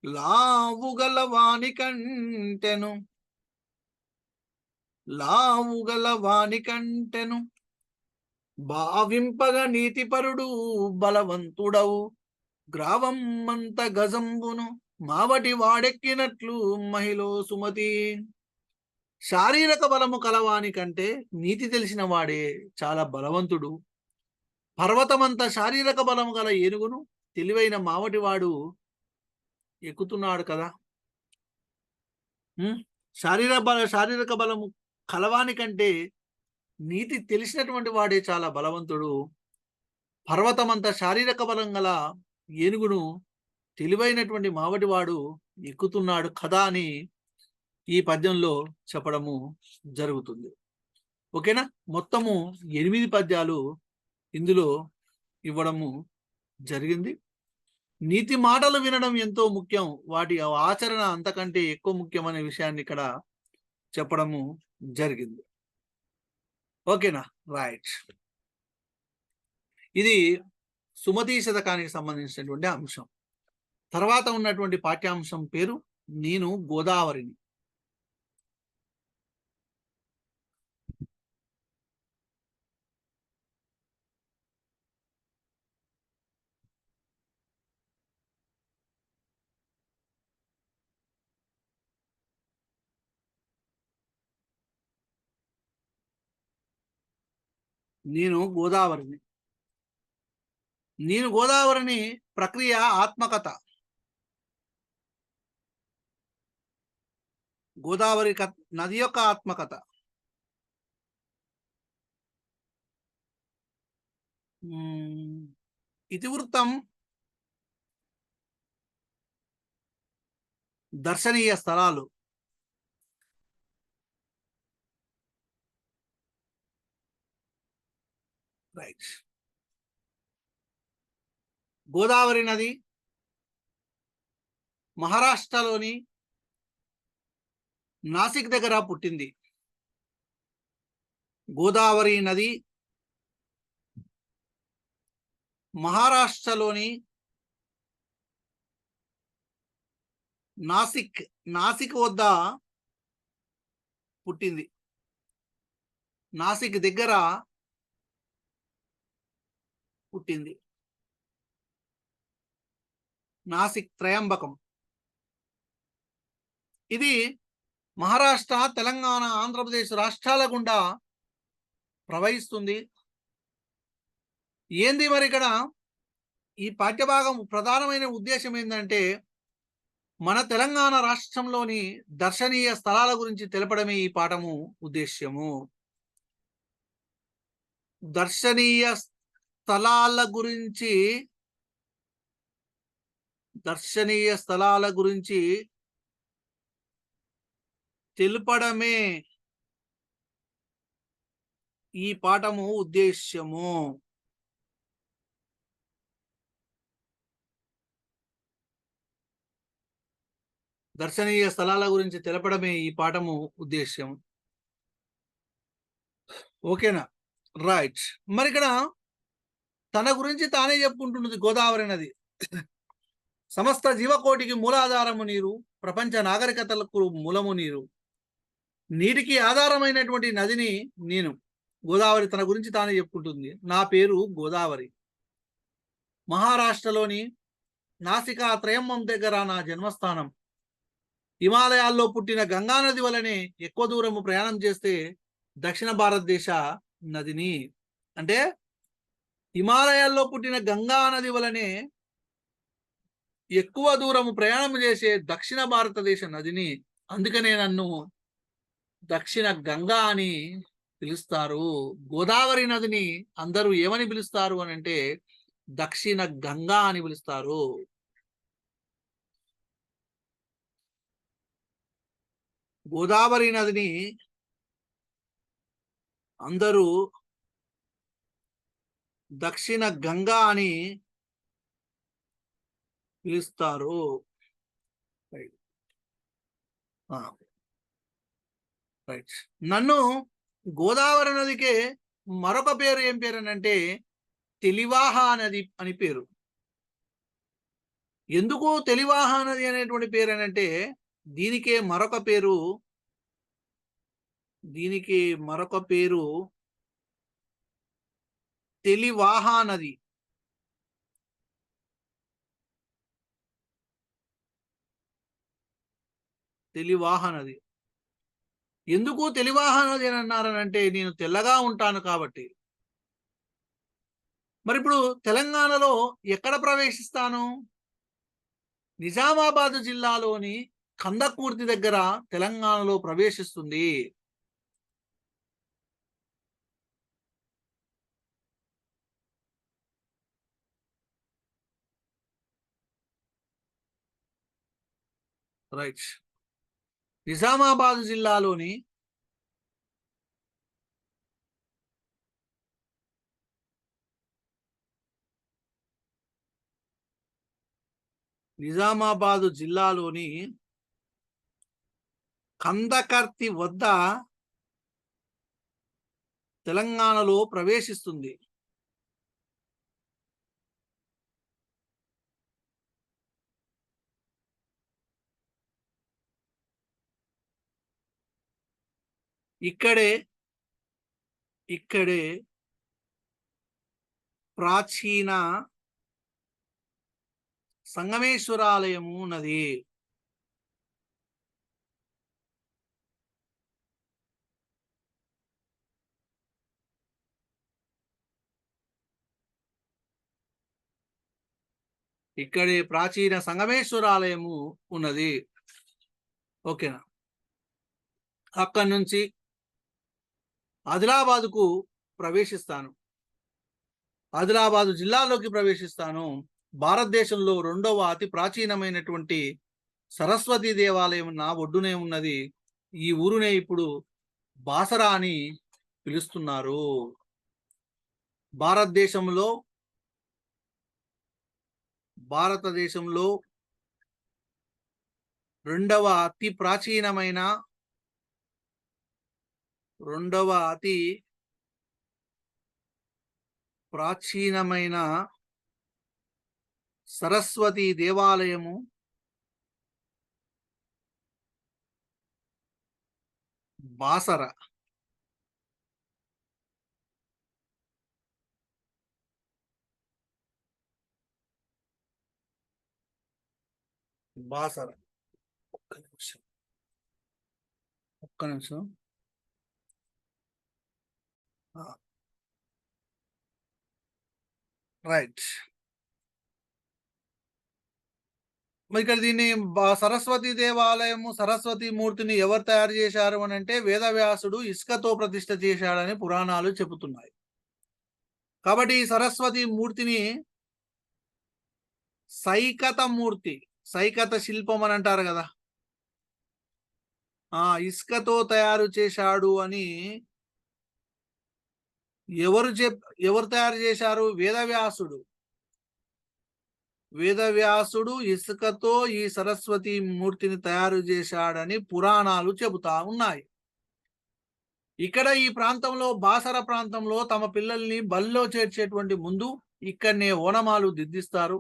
లావుగల వాని కంటెను లావుగల వాని కంటెను భావింపగ నీతిపరుడు బలవంతుడవు గ్రావమంత గజంబును మావటి వాడెక్కినట్లు మహిళ సుమతి. శారీరక బలము కలవాని కంటే నీతి తెలిసిన వాడే చాలా బలవంతుడు. పర్వతమంత శారీరక బలము గల ఏనుగును తెలివైన మావటివాడు ఎక్కుతున్నాడు కదా. శారీరక బలము కలవాని కంటే నీతి తెలిసినటువంటి వాడే చాలా బలవంతుడు. పర్వతమంత శారీరక బలం గల ఏనుగును తెలివైనటువంటి మావటివాడు ఎక్కుతున్నాడు కదా అని ఈ పద్యంలో చెప్పడము జరుగుతుంది. ఓకేనా. మొత్తము 8 పద్యాలు ఇందులో ఇవ్వడము జరిగింది. నీతి మాటలు వినడం ఎంతో ముఖ్యం, వాటి ఆచరణ అంతకంటే ఎక్కువ ముఖ్యం అనే విషయాన్ని ఇక్కడ చెప్పడము జరిగింది. ఓకేనా. రైట్. ఇది సుమతీ శతకానికి సంబంధించినటువంటి అంశం. తర్వాత ఉన్నటువంటి పాఠ్యాంశం పేరు నేను గోదావరిని. నేను గోదావరిని. నేను గోదావరిని ప్రక్రియ ఆత్మకథ. గోదావరి నది యొక్క ఆత్మకథ. ఇతివృత్తం దర్శనీయ స్థలాలు. రైట్. గోదావరి నది మహారాష్ట్రలోని నాసిక్ దగ్గర పుట్టింది. గోదావరి నది మహారాష్ట్రలోని నాసిక్ వద్ద పుట్టింది. నాసిక్ దగ్గర పుట్టింది. నాసిక్ త్రయంబకం. ఇది మహారాష్ట్ర, తెలంగాణ, ఆంధ్రప్రదేశ్ రాష్ట్రాల గుండా ప్రవహిస్తుంది. ఏంది మరి ఇక్కడ ఈ పాఠ్యభాగం ప్రధానమైన ఉద్దేశం ఏంటంటే మన తెలంగాణ రాష్ట్రంలోని దర్శనీయ స్థలాల గురించి తెలపడమే ఈ పాఠము ఉద్దేశ్యము. దర్శనీయ స్థలాల గురించి తెలుపడమే ఈ పాఠము ఉద్దేశ్యము. దర్శనీయ స్థలాల గురించి తెలపడమే ఈ పాఠము ఉద్దేశ్యం. ఓకేనా. రైట్. మరి ఇక్కడ తన గురించి తానే చెప్పుకుంటున్నది గోదావరి నది. సమస్త జీవకోటికి మూలాధారము నీరు, ప్రపంచ నాగరికతలకు మూలము నీరు. నీటికి ఆధారమైనటువంటి నదిని నేను. గోదావరి తన గురించి తానే చెప్పుకుంటుంది. నా పేరు గోదావరి. మహారాష్ట్రలోని నాసికా త్రయంబం దగ్గర నా జన్మస్థానం. హిమాలయాల్లో పుట్టిన గంగా నది వలనే ఎక్కువ దూరము ప్రయాణం చేస్తే దక్షిణ భారతదేశ నదిని, అంటే హిమాలయాల్లో పుట్టిన గంగా నది వలనే ఎక్కువ దూరము ప్రయాణం చేసే దక్షిణ భారతదేశ నదిని, అందుకనే నన్ను దక్షిణ గంగా అని పిలుస్తారు. గోదావరి నదిని అందరూ ఏమని పిలుస్తారు అని అంటే దక్షిణ గంగా అని పిలుస్తారు. గోదావరి నదిని అందరూ దక్షిణ గంగా అని పిలుస్తారు. రైట్. నన్ను గోదావరి నదికి మరొక పేరు ఏం పేరు అని అంటే తెలివాహ నది అని పేరు. ఎందుకు తెలివాహ నది అనేటువంటి పేరు అని అంటే దీనికి మరొక పేరు తెలివాహ నది. తెలివాహ నది ఎందుకు తెలివాహ నది అని అన్నారనంటే నేను తెల్లగా ఉంటాను కాబట్టి. మరి ఇప్పుడు తెలంగాణలో ఎక్కడ ప్రవేశిస్తాను? నిజామాబాద్ జిల్లాలోని కందకుర్తి దగ్గర తెలంగాణలో ప్రవేశిస్తుంది. రైట్. నిజామాబాద్ జిల్లాలోని కందకర్తి వద్ద తెలంగాణలో ప్రవేశిస్తుంది. ఇక్కడే ప్రాచీన సంగమేశ్వరాలయము ఉన్నది. ఇక్కడే ప్రాచీన సంగమేశ్వరాలయము ఉన్నది. ఓకేనా? అక్కడి నుంచి ఆదిలాబాద్కు ప్రవేశిస్తాను. ఆదిలాబాదు జిల్లాలోకి ప్రవేశిస్తాను. భారతదేశంలో రెండవ అతి ప్రాచీనమైనటువంటి సరస్వతి దేవాలయం నా ఒడ్డునే ఉన్నది. ఈ ఊరునే ఇప్పుడు బాసరా అని పిలుస్తున్నారు. భారతదేశంలో రెండవ అతి ప్రాచీనమైన సరస్వతి దేవాలయము బాసర. ఒక్క నిమిషం. రైట్. మరి ఇక్కడ దీన్ని సరస్వతి దేవాలయము, సరస్వతి మూర్తిని ఎవరు తయారు చేశారు అని అంటే వేదవ్యాసుడు ఇసుకతో ప్రతిష్ఠ చేశాడని పురాణాలు చెబుతున్నాయి. కాబట్టి ఈ సరస్వతి మూర్తిని సైకత శిల్పం అని అంటారు కదా, ఇసుకతో తయారు చేశాడు అని ఎవరు తయారు చేశారు? వేదవ్యాసుడు ఇసుకతో ఈ సరస్వతి మూర్తిని తయారు చేశాడని పురాణాలు చెబుతా ఉన్నాయి. ఇక్కడ ఈ ప్రాంతంలో, బాసర ప్రాంతంలో తమ పిల్లల్ని బల్లో చేర్చేటువంటి ముందు ఇక్కడనే ఓనమాలు దిద్దిస్తారు.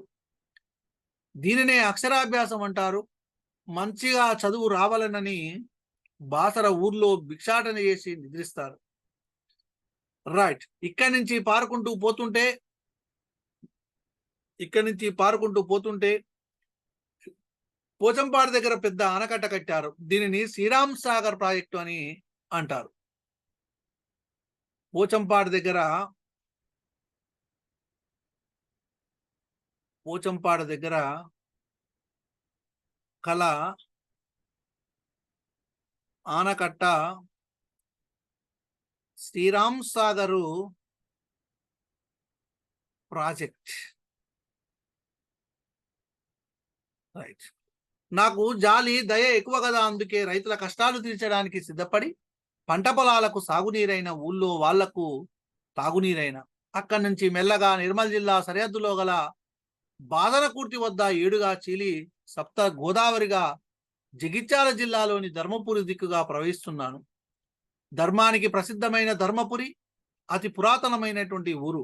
దీనినే అక్షరాభ్యాసం అంటారు. మంచిగా చదువు రావాలనని బాసర ఊర్లో భిక్షాటన చేసి నిద్రిస్తారు. రైట్. ఇక్కడి నుంచి పారుకుంటూ పోతుంటే పోచంపాడు దగ్గర పెద్ద ఆనకట్ట కట్టారు. దీనిని శ్రీరామ్ సాగర్ ప్రాజెక్టు అని అంటారు. పోచంపాడు దగ్గర కల ఆనకట్ట శ్రీరామ్ సాగరు ప్రాజెక్ట్. రైట్. నాకు జాలి దయ ఎక్కువ కదా, అందుకే రైతుల కష్టాలు తీర్చడానికి సిద్ధపడి పంట పొలాలకు సాగునీరైన, ఊళ్ళో వాళ్లకు తాగునీరైన, అక్కడి నుంచి మెల్లగా నిర్మల్ జిల్లా సరిహద్దులో గల బాదనకుర్తి వద్ద ఏడుగా చీలి సప్త గోదావరిగా జగిత్యాల జిల్లాలోని ధర్మపురి దిక్కుగా ప్రవహిస్తున్నాను. ధర్మానికి ప్రసిద్ధమైన ధర్మపురి అతి పురాతనమైనటువంటి ఊరు.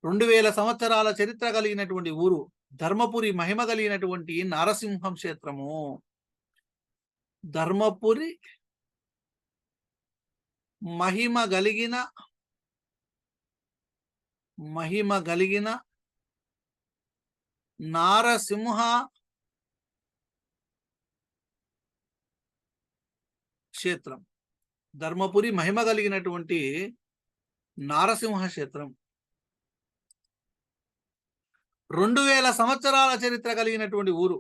2000 సంవత్సరాల చరిత్ర కలిగినటువంటి ఊరు. ధర్మపురి మహిమ కలిగినటువంటి నారసింహం క్షేత్రము. ధర్మపురి మహిమ కలిగిన నారసింహ క్షేత్రం. ధర్మపురి మహిమ కలిగినటువంటి నారసింహ క్షేత్రం. 2000 సంవత్సరాల చరిత్ర కలిగినటువంటి ఊరు.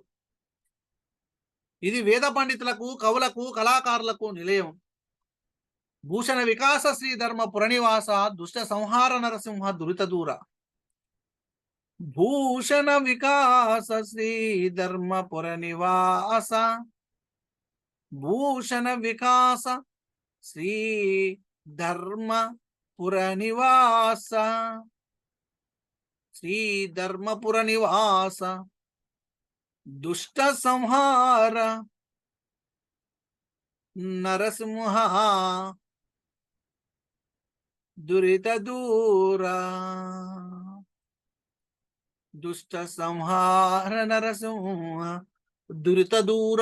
ఇది వేద పండితులకు, కవులకు, కళాకారులకు నిలయం. భూషణ వికాస శ్రీ ధర్మ పురనివాస దుష్ట సంహార నరసింహ దురిత దూర. భూషణ వికాస శ్రీ ధర్మ పురనివాస, భూషణ వికాస శ్రీ ధర్మ పురనివాస, శ్రీ ధర్మపుర నివాస దుష్ట సంహార నరసింహ దురిత దూర. దుష్ట సంహార నరసింహ దురిత దూర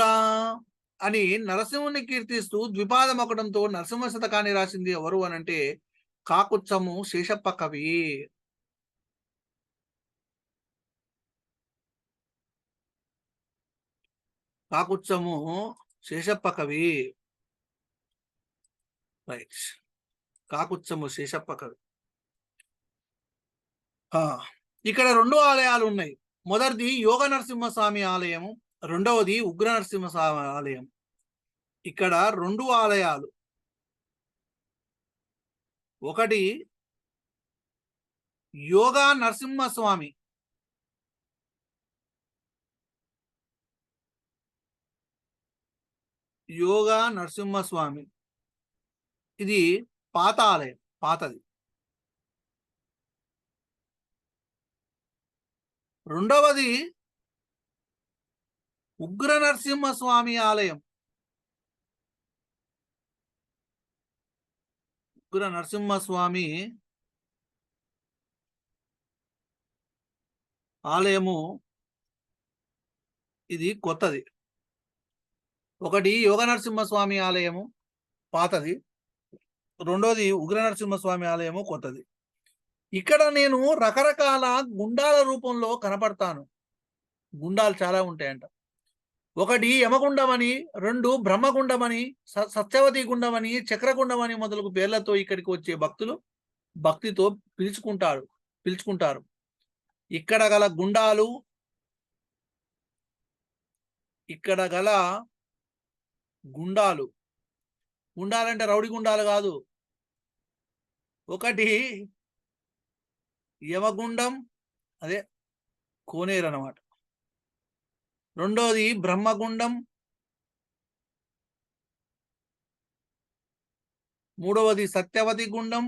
అని నరసింహుని కీర్తిస్తూ ద్విపాదమొకటంతో నరసింహ శతకాన్ని రాసింది ఎవరు అనంటే కాకుచ్చము శేషప్ప కవి. కాకుచ్చము శేషప్ప కవి. రైట్. కాకుచ్చము శేషప్ప కవి. ఇక్కడ 2 ఆలయాలు ఉన్నాయి. మొదటిది యోగ నరసింహస్వామి ఆలయము, రెండవది ఉగ్ర నరసింహస్వామి ఆలయం. ఇక్కడ 2 ఆలయాలు. ఒకటి యోగ నరసింహస్వామి, యోగ నరసింహస్వామి. ఇది పాత ఆలయం, పాతది. రెండవది ఉగ్ర నరసింహస్వామి ఆలయం. ఉగ్ర నరసింహస్వామి ఆలయము ఇది కొత్తది. ఒకటి యోగ నరసింహస్వామి ఆలయము పాతది, రెండోది ఉగ్ర నరసింహస్వామి ఆలయము కొత్తది. ఇక్కడ నేను రకరకాల గుండాల రూపంలో కనపడతాను. గుండాలు చాలా ఉంటాయంట. ఒకటి యమగుండమని, 2 బ్రహ్మగుండమని, సత్యవతి గుండమని, చక్రగుండమని మొదలగు పేర్లతో ఇక్కడికి వచ్చే భక్తులు భక్తితో పిలుచుకుంటారు. ఇక్కడ గల గుండాలు, గుండాలంటే రౌడీ గుండాలు కాదు. ఒకటి యమగుండం, అదే కోనేరు అన్నమాట. రెండోది బ్రహ్మగుండం, మూడవది సత్యవతి గుండం,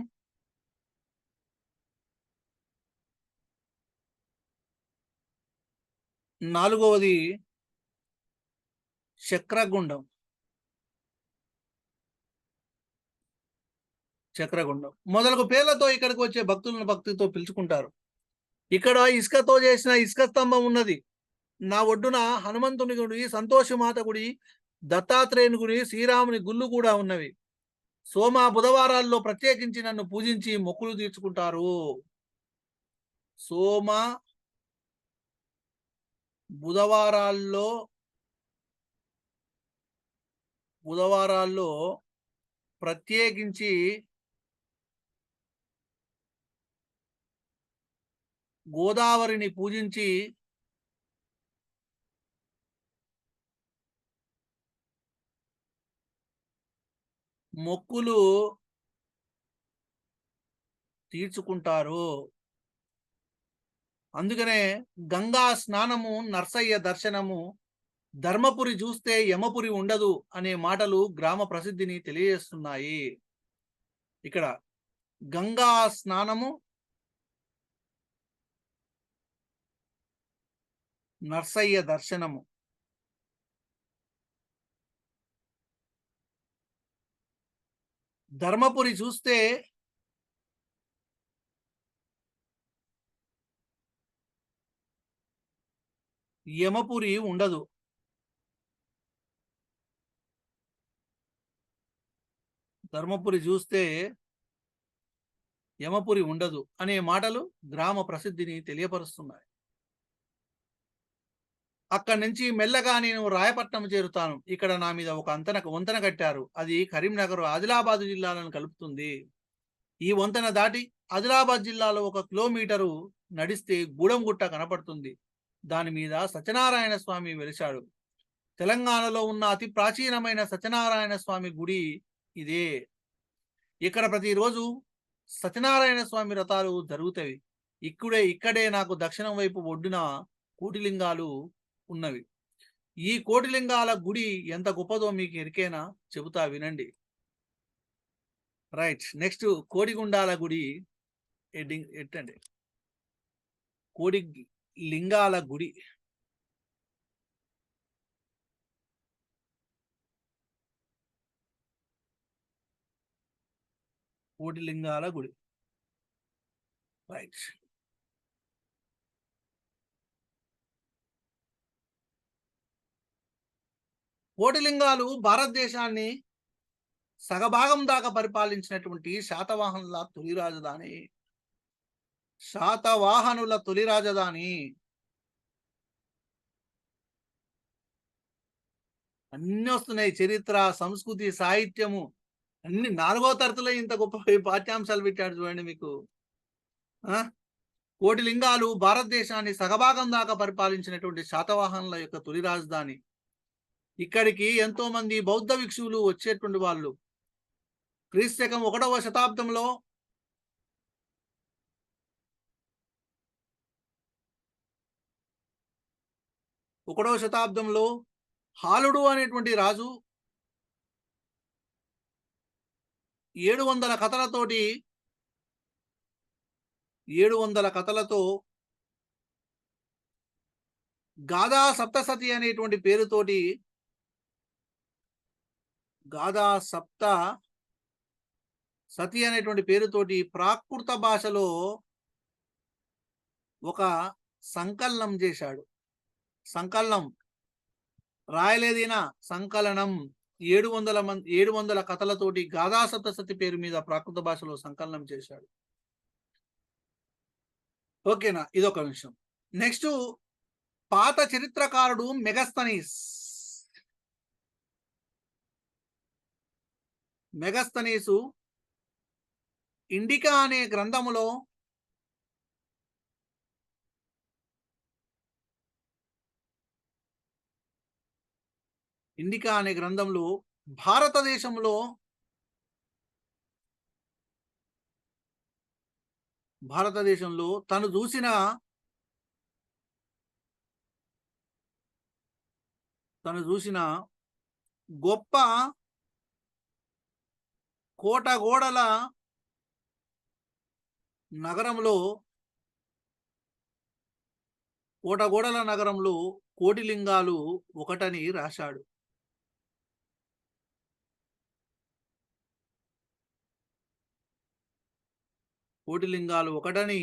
నాలుగవది చక్రగుండం. మొదలగు పేర్లతో ఇక్కడికి వచ్చే భక్తులను భక్తితో పిలుచుకుంటారు. ఇక్కడ ఇసుకతో చేసిన ఇసుక స్తంభం ఉన్నది. నా ఒడ్డున హనుమంతుని గుడి, సంతోషమాత గుడి, దత్తాత్రేయుని గుడి, శ్రీరాముని గుళ్ళు కూడా ఉన్నవి. సోమ బుధవారాల్లో ప్రత్యేకించి నన్ను పూజించి మొక్కులు తీర్చుకుంటారు. సోమ బుధవారాల్లో బుధవారాల్లో ప్రత్యేకించి గోదావరిని పూజించి మొక్కులు తీర్చుకుంటారు. అందుకనే గంగా స్నానము, నర్సయ్య దర్శనము, ధర్మపురి చూస్తే యమపురి ఉండదు అనే మాటలు గ్రామ ప్రసిద్ధిని తెలియజేస్తున్నాయి. ఇక్కడ గంగా స్నానము, నర్సయ్య దర్శనము, ధర్మపురి చూస్తే యమపురి ఉండదు. ధర్మపురి చూస్తే యమపురి ఉండదు అనే మాటలు గ్రామ ప్రసిద్ధిని తెలియపరుస్తున్నాయి. అక్కడి నుంచి మెల్లగా నేను రాయపట్నం చేరుతాను. ఇక్కడ నా మీద ఒక వంతెన కట్టారు. అది కరీంనగర్, ఆదిలాబాద్ జిల్లాలను కలుపుతుంది. ఈ వంతెన దాటి ఆదిలాబాద్ జిల్లాలో 1 కిలోమీటరు నడిస్తే గూడెంగుట్ట కనపడుతుంది. దాని మీద సత్యనారాయణ స్వామి వెలిశాడు. తెలంగాణలో ఉన్న అతి ప్రాచీనమైన సత్యనారాయణ స్వామి గుడి ఇదే. ఇక్కడ ప్రతిరోజు సత్యనారాయణ స్వామి వ్రతాలు జరుగుతాయి. ఇక్కడే నాకు దక్షిణం వైపు ఒడ్డున కోటిలింగాలు ఉన్నవి. ఈ కోటిలింగాల గుడి ఎంత గొప్పదో మీకు ఎరికేనా? చెబుతా వినండి. రైట్, నెక్స్ట్ కోడిగుండాల గుడి ఎట్టండి. కోడి లింగాల గుడి. కోటిలింగాల గుడి. రైట్. కోటిలింగాలు భారతదేశాన్ని సగభాగం దాకా పరిపాలించినటువంటి శాతవాహనుల తొలి రాజధాని. శాతవాహనుల తొలి రాజధాని. అన్ని వస్తున్నాయి. చరిత్ర, సంస్కృతి, సాహిత్యము అన్ని 4వ తరగతిలో ఇంత గొప్ప పాఠ్యాంశాలు పెట్టాడు చూడండి మీకు. కోటిలింగాలు భారతదేశాన్ని సగభాగం దాకా పరిపాలించినటువంటి శాతవాహనుల యొక్క తొలి రాజధాని. ఇక్కడికి ఎంతో మంది బౌద్ధ భిక్షువులు వచ్చేటువంటి వాళ్ళు. క్రీస్తకం 1వ శతాబ్దంలో హాలుడు అనేటువంటి రాజు 700 కథలతో గాథా సప్తసతి అనేటువంటి పేరుతోటి ప్రాకృత భాషలో ఒక సంకలనం చేశాడు. సంకలనం రాయలేదినా, సంకలనం 700 కథలతోటి గాథా సప్తసతి పేరు మీద ప్రాకృత భాషలో సంకలనం చేశాడు. ఓకేనా? ఇదొక విషయం. నెక్స్ట్, పాత చరిత్రకారుడు మెగస్తనీసు ఇండికా అనే గ్రంథములో భారతదేశంలో తను చూసిన గొప్ప కోటగోడల నగరంలో కోటిలింగాలు ఒకటని రాశాడు. కోటిలింగాలు ఒకటని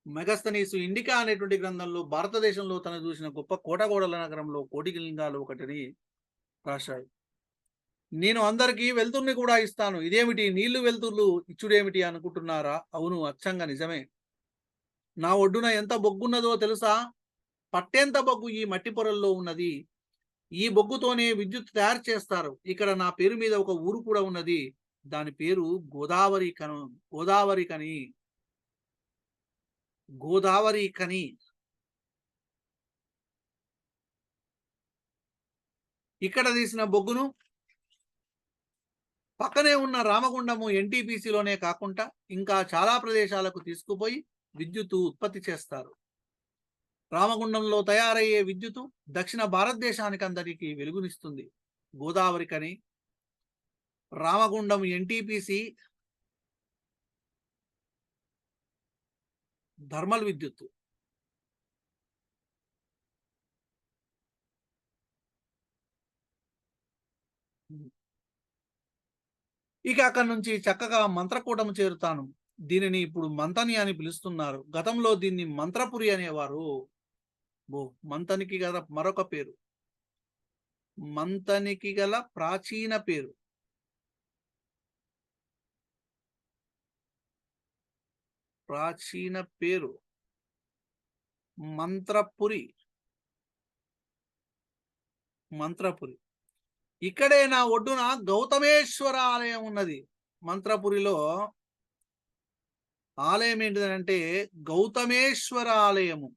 మెగస్తనీసు ఇండికా అనేటువంటి గ్రంథంలో భారతదేశంలో తను చూసిన గొప్ప కోటగోడల నగరంలో కోటిలింగాలు ఒకటని రాశాడు. నేను అందరికీ వెలుతుర్ని కూడా ఇస్తాను. ఇదేమిటి నీళ్లు వెలుతుర్లు ఇచ్చుడేమిటి అనుకుంటున్నారా? అవును, అచ్చంగా నిజమే. నా ఒడ్డున ఎంత బొగ్గున్నదో తెలుసా? పట్టేంత బొగ్గు ఈ మట్టి పొరల్లో ఉన్నది. ఈ బొగ్గుతోనే విద్యుత్ తయారు చేస్తారు. ఇక్కడ నా పేరు మీద ఒక ఊరు కూడా ఉన్నది. దాని పేరు గోదావరి గోదావరి కని. గోదావరి కని. ఇక్కడ తీసిన బొగ్గును పక్కనే ఉన్న రామగుండము ఎన్టీపీసీలోనే కాకుండా ఇంకా చాలా ప్రదేశాలకు తీసుకుపోయి విద్యుత్తు ఉత్పత్తి చేస్తారు. రామగుండంలో తయారయ్యే విద్యుత్తు దక్షిణ భారతదేశానికి అందరికీ వెలుగునిస్తుంది. గోదావరి కని, రామగుండం ఎన్టీపీసీ, థర్మల్ విద్యుత్తు. ఇక అక్కడి నుంచి చక్కగా మంత్రకూటము చేరుతాను. దీనిని ఇప్పుడు మంతని అని పిలుస్తున్నారు. గతంలో దీన్ని మంత్రపురి అనేవారు. మంతనికి గల మరొక పేరు, మంతనికి గల ప్రాచీన పేరు. ప్రాచీన పేరు మంత్రపురి. మంత్రపురి. ఇక్కడే నా ఒడ్డున గౌతమేశ్వర ఆలయం ఉన్నది. మంత్రపురిలో ఆలయం ఏంటిదంటే గౌతమేశ్వర ఆలయము.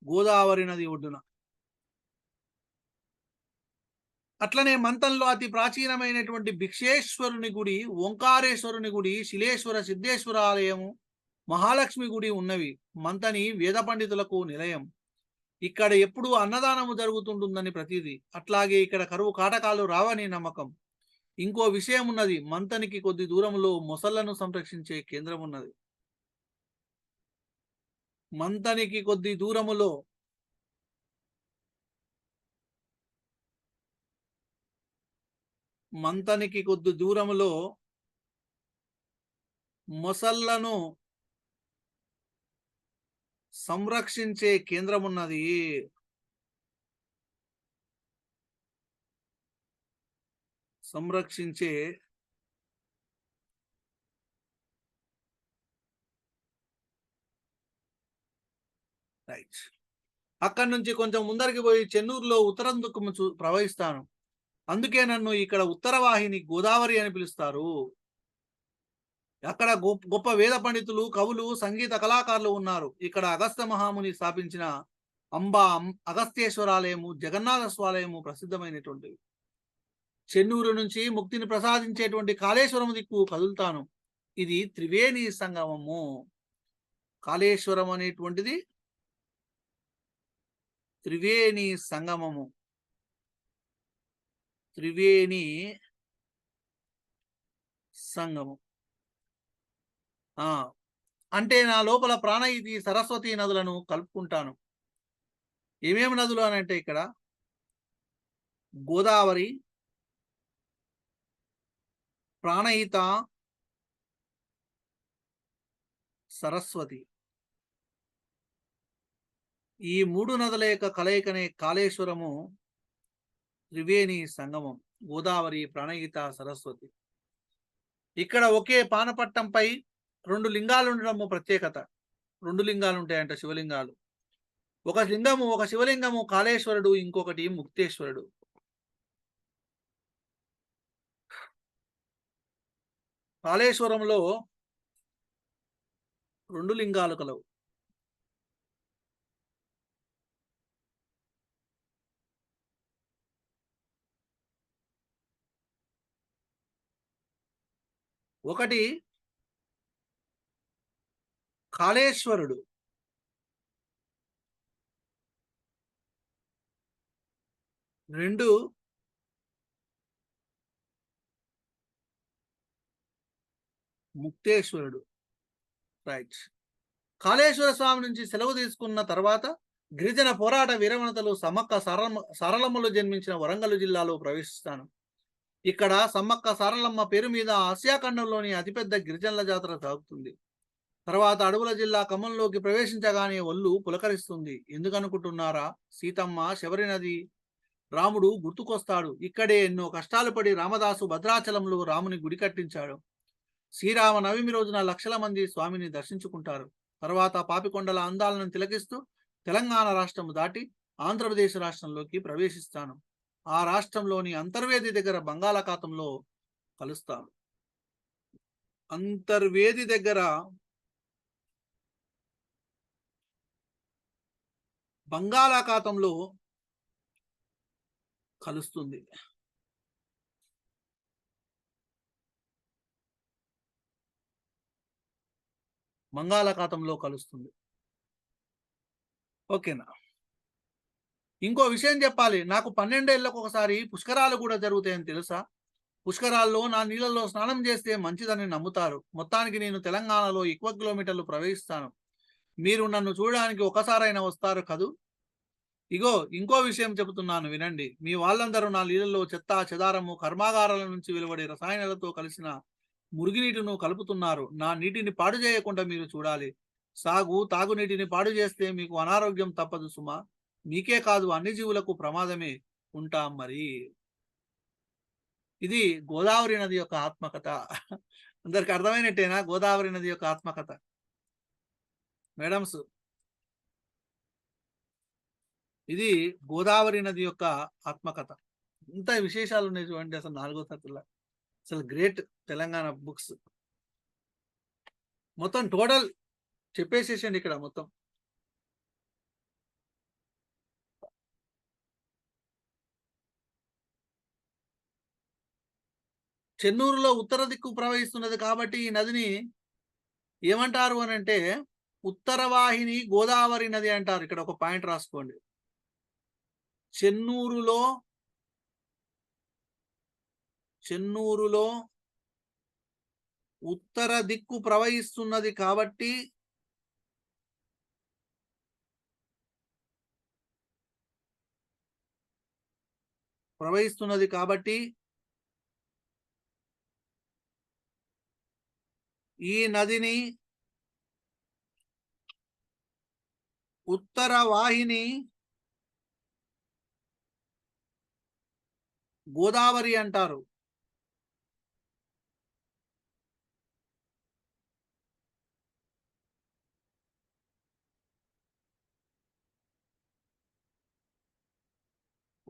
గోదావరి నది ఒడ్డున. అట్లనే మంతంలో అతి ప్రాచీనమైనటువంటి భిక్షేశ్వరుని గుడి, ఓంకారేశ్వరుని గుడి, శిలేశ్వర సిద్ధేశ్వర ఆలయము, మహాలక్ష్మి గుడి ఉన్నవి. మంతని వేద పండితులకు నిలయం. ఇక్కడ ఎప్పుడూ అన్నదానము జరుగుతుంటుందని ప్రతీది. అట్లాగే ఇక్కడ కరువు కాటకాలు రావని నమ్మకం. ఇంకో విషయం ఉన్నది, మంతనికి కొద్ది దూరంలో మొసళ్లను సంరక్షించే కేంద్రం ఉన్నది. మంతనికి కొద్ది దూరములో మొసళ్లను సంరక్షించే కేంద్రం ఉన్నది. సంరక్షించే రైట్. అక్కడి నుంచి కొంచెం ముందరికి పోయి చెన్నూరులో ఉత్తరం దుఃఖము ప్రవహిస్తాను. అందుకే నన్ను ఇక్కడ ఉత్తరవాహిని గోదావరి అని పిలుస్తారు. అక్కడ గొప్ప వేద పండితులు, కవులు, సంగీత కళాకారులు ఉన్నారు. ఇక్కడ అగస్త్య మహాముని స్థాపించిన అంబా అగస్త్యేశ్వరాలయము, జగన్నాథ స్వాలయము ప్రసిద్ధమైనటువంటివి. చెన్నూరు నుంచి ముక్తిని ప్రసాదించేటువంటి కాళేశ్వరం దిక్కు కదులుతాను. ఇది త్రివేణి సంగమము. కాళేశ్వరం అనేటువంటిది త్రివేణి సంగమము. త్రివేణి సంగమం అంటే నా లోపల ప్రాణయితి, సరస్వతి నదులను కలుపుకుంటాను. ఏమేమి నదులు అని అంటే ఇక్కడ గోదావరి, ప్రాణహిత, సరస్వతి. ఈ మూడు నదుల యొక్క కలయికనే కాళేశ్వరము, త్రివేణి సంగమం. గోదావరి, ప్రాణహిత, సరస్వతి. ఇక్కడ ఒకే పానపట్టంపై 2 లింగాలు ఉండడము ప్రత్యేకత. 2 లింగాలు ఉంటాయంట, శివలింగాలు. ఒక శివలింగము కాళేశ్వరుడు, ఇంకొకటి ముక్తేశ్వరుడు. కాళేశ్వరంలో 2 లింగాలు కలవు. ఒకటి కాళేశ్వరుడు, 2 ముక్తేశ్వరుడు. రైట్. కాళేశ్వర స్వామి నుంచి సెలవు తీసుకున్న తర్వాత గిరిజన పోరాట వీరవనితలు సమ్మక్క సారలమ్మలో జన్మించిన వరంగల్ జిల్లాలో ప్రవేశిస్తాను. ఇక్కడ సమ్మక్క సారలమ్మ పేరు మీద ఆసియాఖండంలోని అతిపెద్ద గిరిజనుల జాతర సాగుతుంది. తర్వాత అడవుల జిల్లా ఖమ్మంలోకి ప్రవేశించగానే ఒళ్ళు పులకరిస్తుంది. ఎందుకనుకుంటున్నారా? సీతమ్మ, శబరి నది, రాముడు గుర్తుకొస్తాడు. ఇక్కడే ఎన్నో కష్టాలు పడి రామదాసు భద్రాచలంలో రాముని గుడి కట్టించాడు. శ్రీరామ నవమి రోజున లక్షల మంది స్వామిని దర్శించుకుంటారు. తర్వాత పాపికొండల అందాలను తిలకిస్తూ తెలంగాణ రాష్ట్రము దాటి ఆంధ్రప్రదేశ్ రాష్ట్రంలోకి ప్రవేశిస్తాను. ఆ రాష్ట్రంలోని అంతర్వేది దగ్గర బంగాళాఖాతంలో కలుస్తాను. అంతర్వేది దగ్గర బంగాళాఖాతంలో కలుస్తుంది. బంగాళాఖాతంలో కలుస్తుంది. ఓకేనా? ఇంకో విషయం చెప్పాలి. నాకు 12 ఏళ్ళకు ఒకసారి పుష్కరాలు కూడా జరుగుతాయని తెలుసా? పుష్కరాల్లో నా నీళ్ళలో స్నానం చేస్తే మంచిదని నమ్ముతారు. మొత్తానికి నేను తెలంగాణలో ఎక్కువ కిలోమీటర్లు ప్రవహిస్తాను. మీరు నన్ను చూడడానికి ఒకసారైనా వస్తారు కదూ? ఇగో ఇంకో విషయం చెబుతున్నాను వినండి. మీ వాళ్ళందరూ నా నీళ్ళలో చెత్త చెదారము కర్మాగారాల నుంచి వెలువడే రసాయనాలతో కలిసిన మురుగునీటిని కలుపుతున్నారు. నా నీటిని పాడు చేయకుండా మీరు చూడాలి. తాగునీటిని పాడు చేస్తే మీకు అనారోగ్యం తప్పదు సుమా. మీకే కాదు అన్ని జీవులకు ప్రమాదమే. ఉంటాం మరి. ఇది గోదావరి నది యొక్క ఆత్మకథ. అందరికి అర్థమైనట్టేనా గోదావరి నది యొక్క ఆత్మకథ? మేడమ్స్, ఇది గోదావరి నది యొక్క ఆత్మకథ. ఇంత విశేషాలు ఉన్నాయి చూడండి. అసలు 4వ తరగతిలో అసలు గ్రేట్ తెలంగాణ బుక్స్. మొత్తం టోటల్ చెప్పేసేసండి ఇక్కడ మొత్తం. చెన్నూరులో ఉత్తర దిక్కు ప్రవహిస్తున్నది కాబట్టి ఈ నదిని ఏమంటారు అని అంటే ఉత్తర వాహిని గోదావరి నది అంటారు. ఇక్కడ ఒక పాయింట్ రాసుకోండి. చెన్నూరులో ఉత్తర దిక్కు ప్రవహిస్తున్నది కాబట్టి ఈ నదిని ఉత్తర వాహిని గోదావరి అంటారు.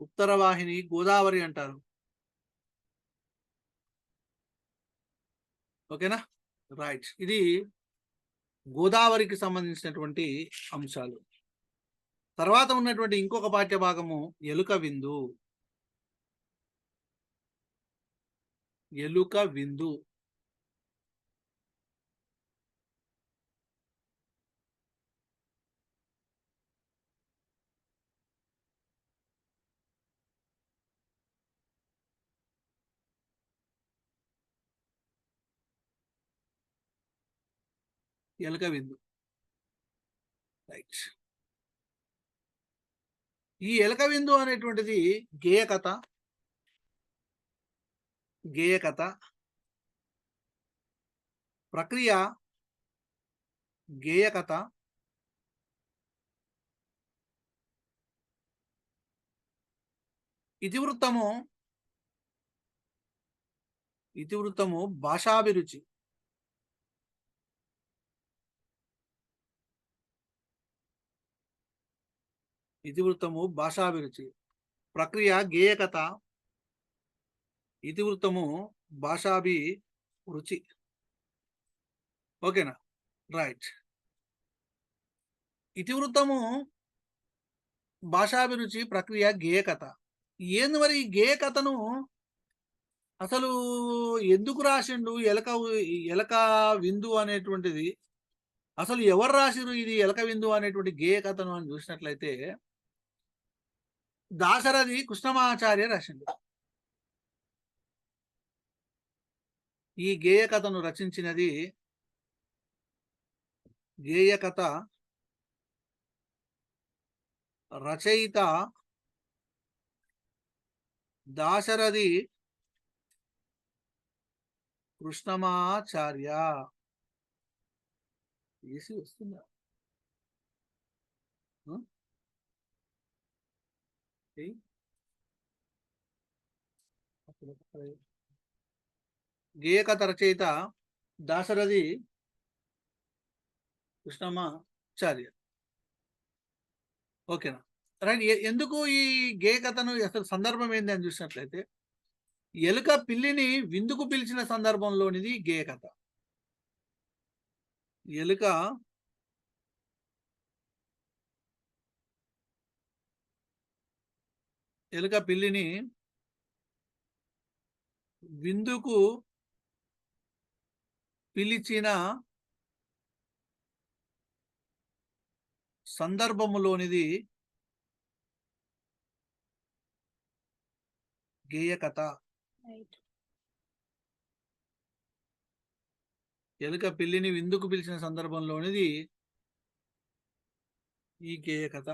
ఉత్తర వాహిని గోదావరి అంటారు. ఓకేనా? రైట్. ఇది గోదావరికి సంబంధించినటువంటి అంశాలు. తర్వాత ఉన్నటువంటి ఇంకొక పాఠ్య భాగము ఎలుక విందు. ఎలుక విందు ఎలుక విందు. రైట్. ఈ ఎలుక విందు అనేటువంటిది గేయ కథ ప్రక్రియ గేయ కథ ఇతివృత్తము భాషాభిరుచి. ప్రక్రియ గేయ కథ, ఇతివృత్తము భాషాభిరుచి. ఓకేనా? రైట్. ఇతివృత్తము భాషాభిరుచి, ప్రక్రియ గేయ కథ. ఏంది మరి ఈ గేయ కథను అసలు ఎందుకు రాసిండు? ఎలక విందు అనేటువంటిది అసలు ఎవరు రాసిరు? ఇది ఎలక విందు అనేటువంటి గేయ కథను అని చూసినట్లయితే దాశరథి కృష్ణమాచార్య రాసిండు. ఈ గేయ కథను రచించినది గేయ కథ రచయిత దాశరథి కృష్ణమాచార్య. ఏసీ వస్తుందా? గేయ కథ రచయిత దాశరథి కృష్ణమాచార్య. ఓకేనా, రైట్. ఎందుకు ఈ గేయ కథను అసలు సందర్భం ఏంది అని చూసినట్లయితే, ఎలుక పిల్లిని విందుకు పిలిచిన సందర్భంలోనిది గేయ కథ. ఎలుక ఎలుక పిల్లిని విందుకు పిలిచిన సందర్భములోనిది గేయ కథ. ఎలుక పిల్లిని విందుకు పిలిచిన సందర్భంలోనిది ఈ గేయ కథ.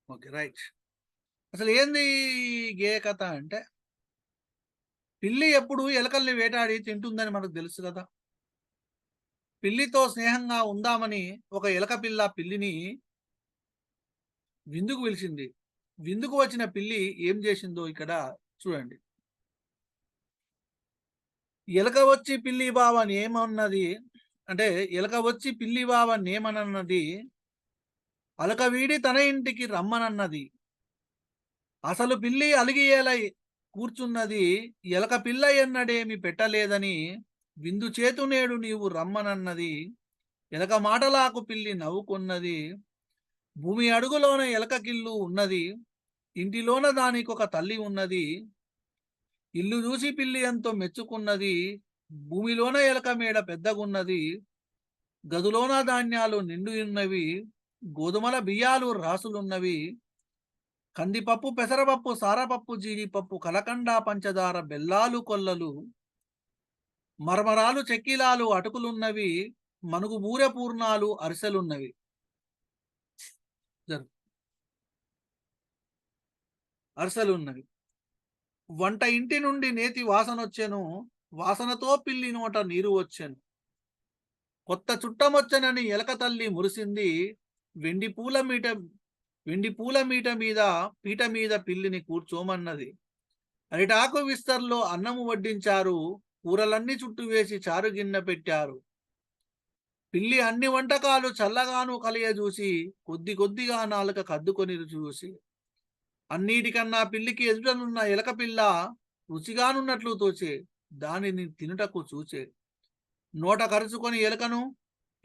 Okay, right. అసలు ఏంది ఈ గేయ కథ అంటే, పిల్లి ఎప్పుడు ఎలుకల్ని వేటాడి తింటుందని మనకు తెలుసు కదా. పిల్లితో స్నేహంగా ఉందామని ఒక ఎలక పిల్ల పిల్లిని విందుకు పిలిచింది. విందుకు వచ్చిన పిల్లి ఏం చేసిందో ఇక్కడ చూడండి. ఎలక వచ్చి పిల్లి బావ నేమన్నది అంటే, ఎలక వచ్చి పిల్లి బావ నేమనన్నది, అలక వీడి తన ఇంటికి రమ్మనన్నది. అసలు పిల్లి అలిగియేలై కూర్చున్నది, ఎలక పిల్ల ఎన్నడేమి పెట్టలేదని విందు చేతు నేడు నీవు రమ్మనన్నది. ఎలక మాటలాకు పిల్లి నవ్వుకున్నది. భూమి అడుగులోన ఎలకకిల్లు ఉన్నది, ఇంటిలోన దానికొక తల్లి ఉన్నది. ఇల్లు చూసి పిల్లి ఎంతో మెచ్చుకున్నది, భూమిలోన ఎలక మేడ పెద్దగున్నది. గదులోన ధాన్యాలు నిండు ఉన్నవి, గోధుమల బియ్యాలు రాసులున్నవి. కందిపప్పు పెసరపప్పు సారపప్పు జీడిపప్పు కలకండ పంచదార బెల్లాలు కొల్లలు, మరమరాలు చెక్కిలాలు అటుకులున్నవి, మనుగు బూరె పూర్ణాలు అరిసెలున్నవి. అరిసెలున్నవి. వంట ఇంటి నుండి నేతి వాసనొచ్చెను, వాసనతో పిల్లి నోట నీరు వచ్చెను. కొత్త చుట్టమొచ్చనని ఎలక తల్లి మురిసింది, వెండి పూల పీట మీద పిల్లిని కూర్చోమన్నది. అరిటాకు విస్తర్లో అన్నము వడ్డించారు, కూరలన్నీ చుట్టూ వేసి చారు గిన్నె పెట్టారు. పిల్లి అన్ని వంటకాలు చల్లగాను కలియజూసి కొద్ది కొద్దిగా నాలుక కద్దుకొని చూసి, అన్నిటికన్నా పిల్లికి ఎదుటనున్న ఎలక పిల్ల రుచిగానున్నట్లు తోచే, దానిని తినుటకు చూచే. నోట కరుచుకొని ఎలకను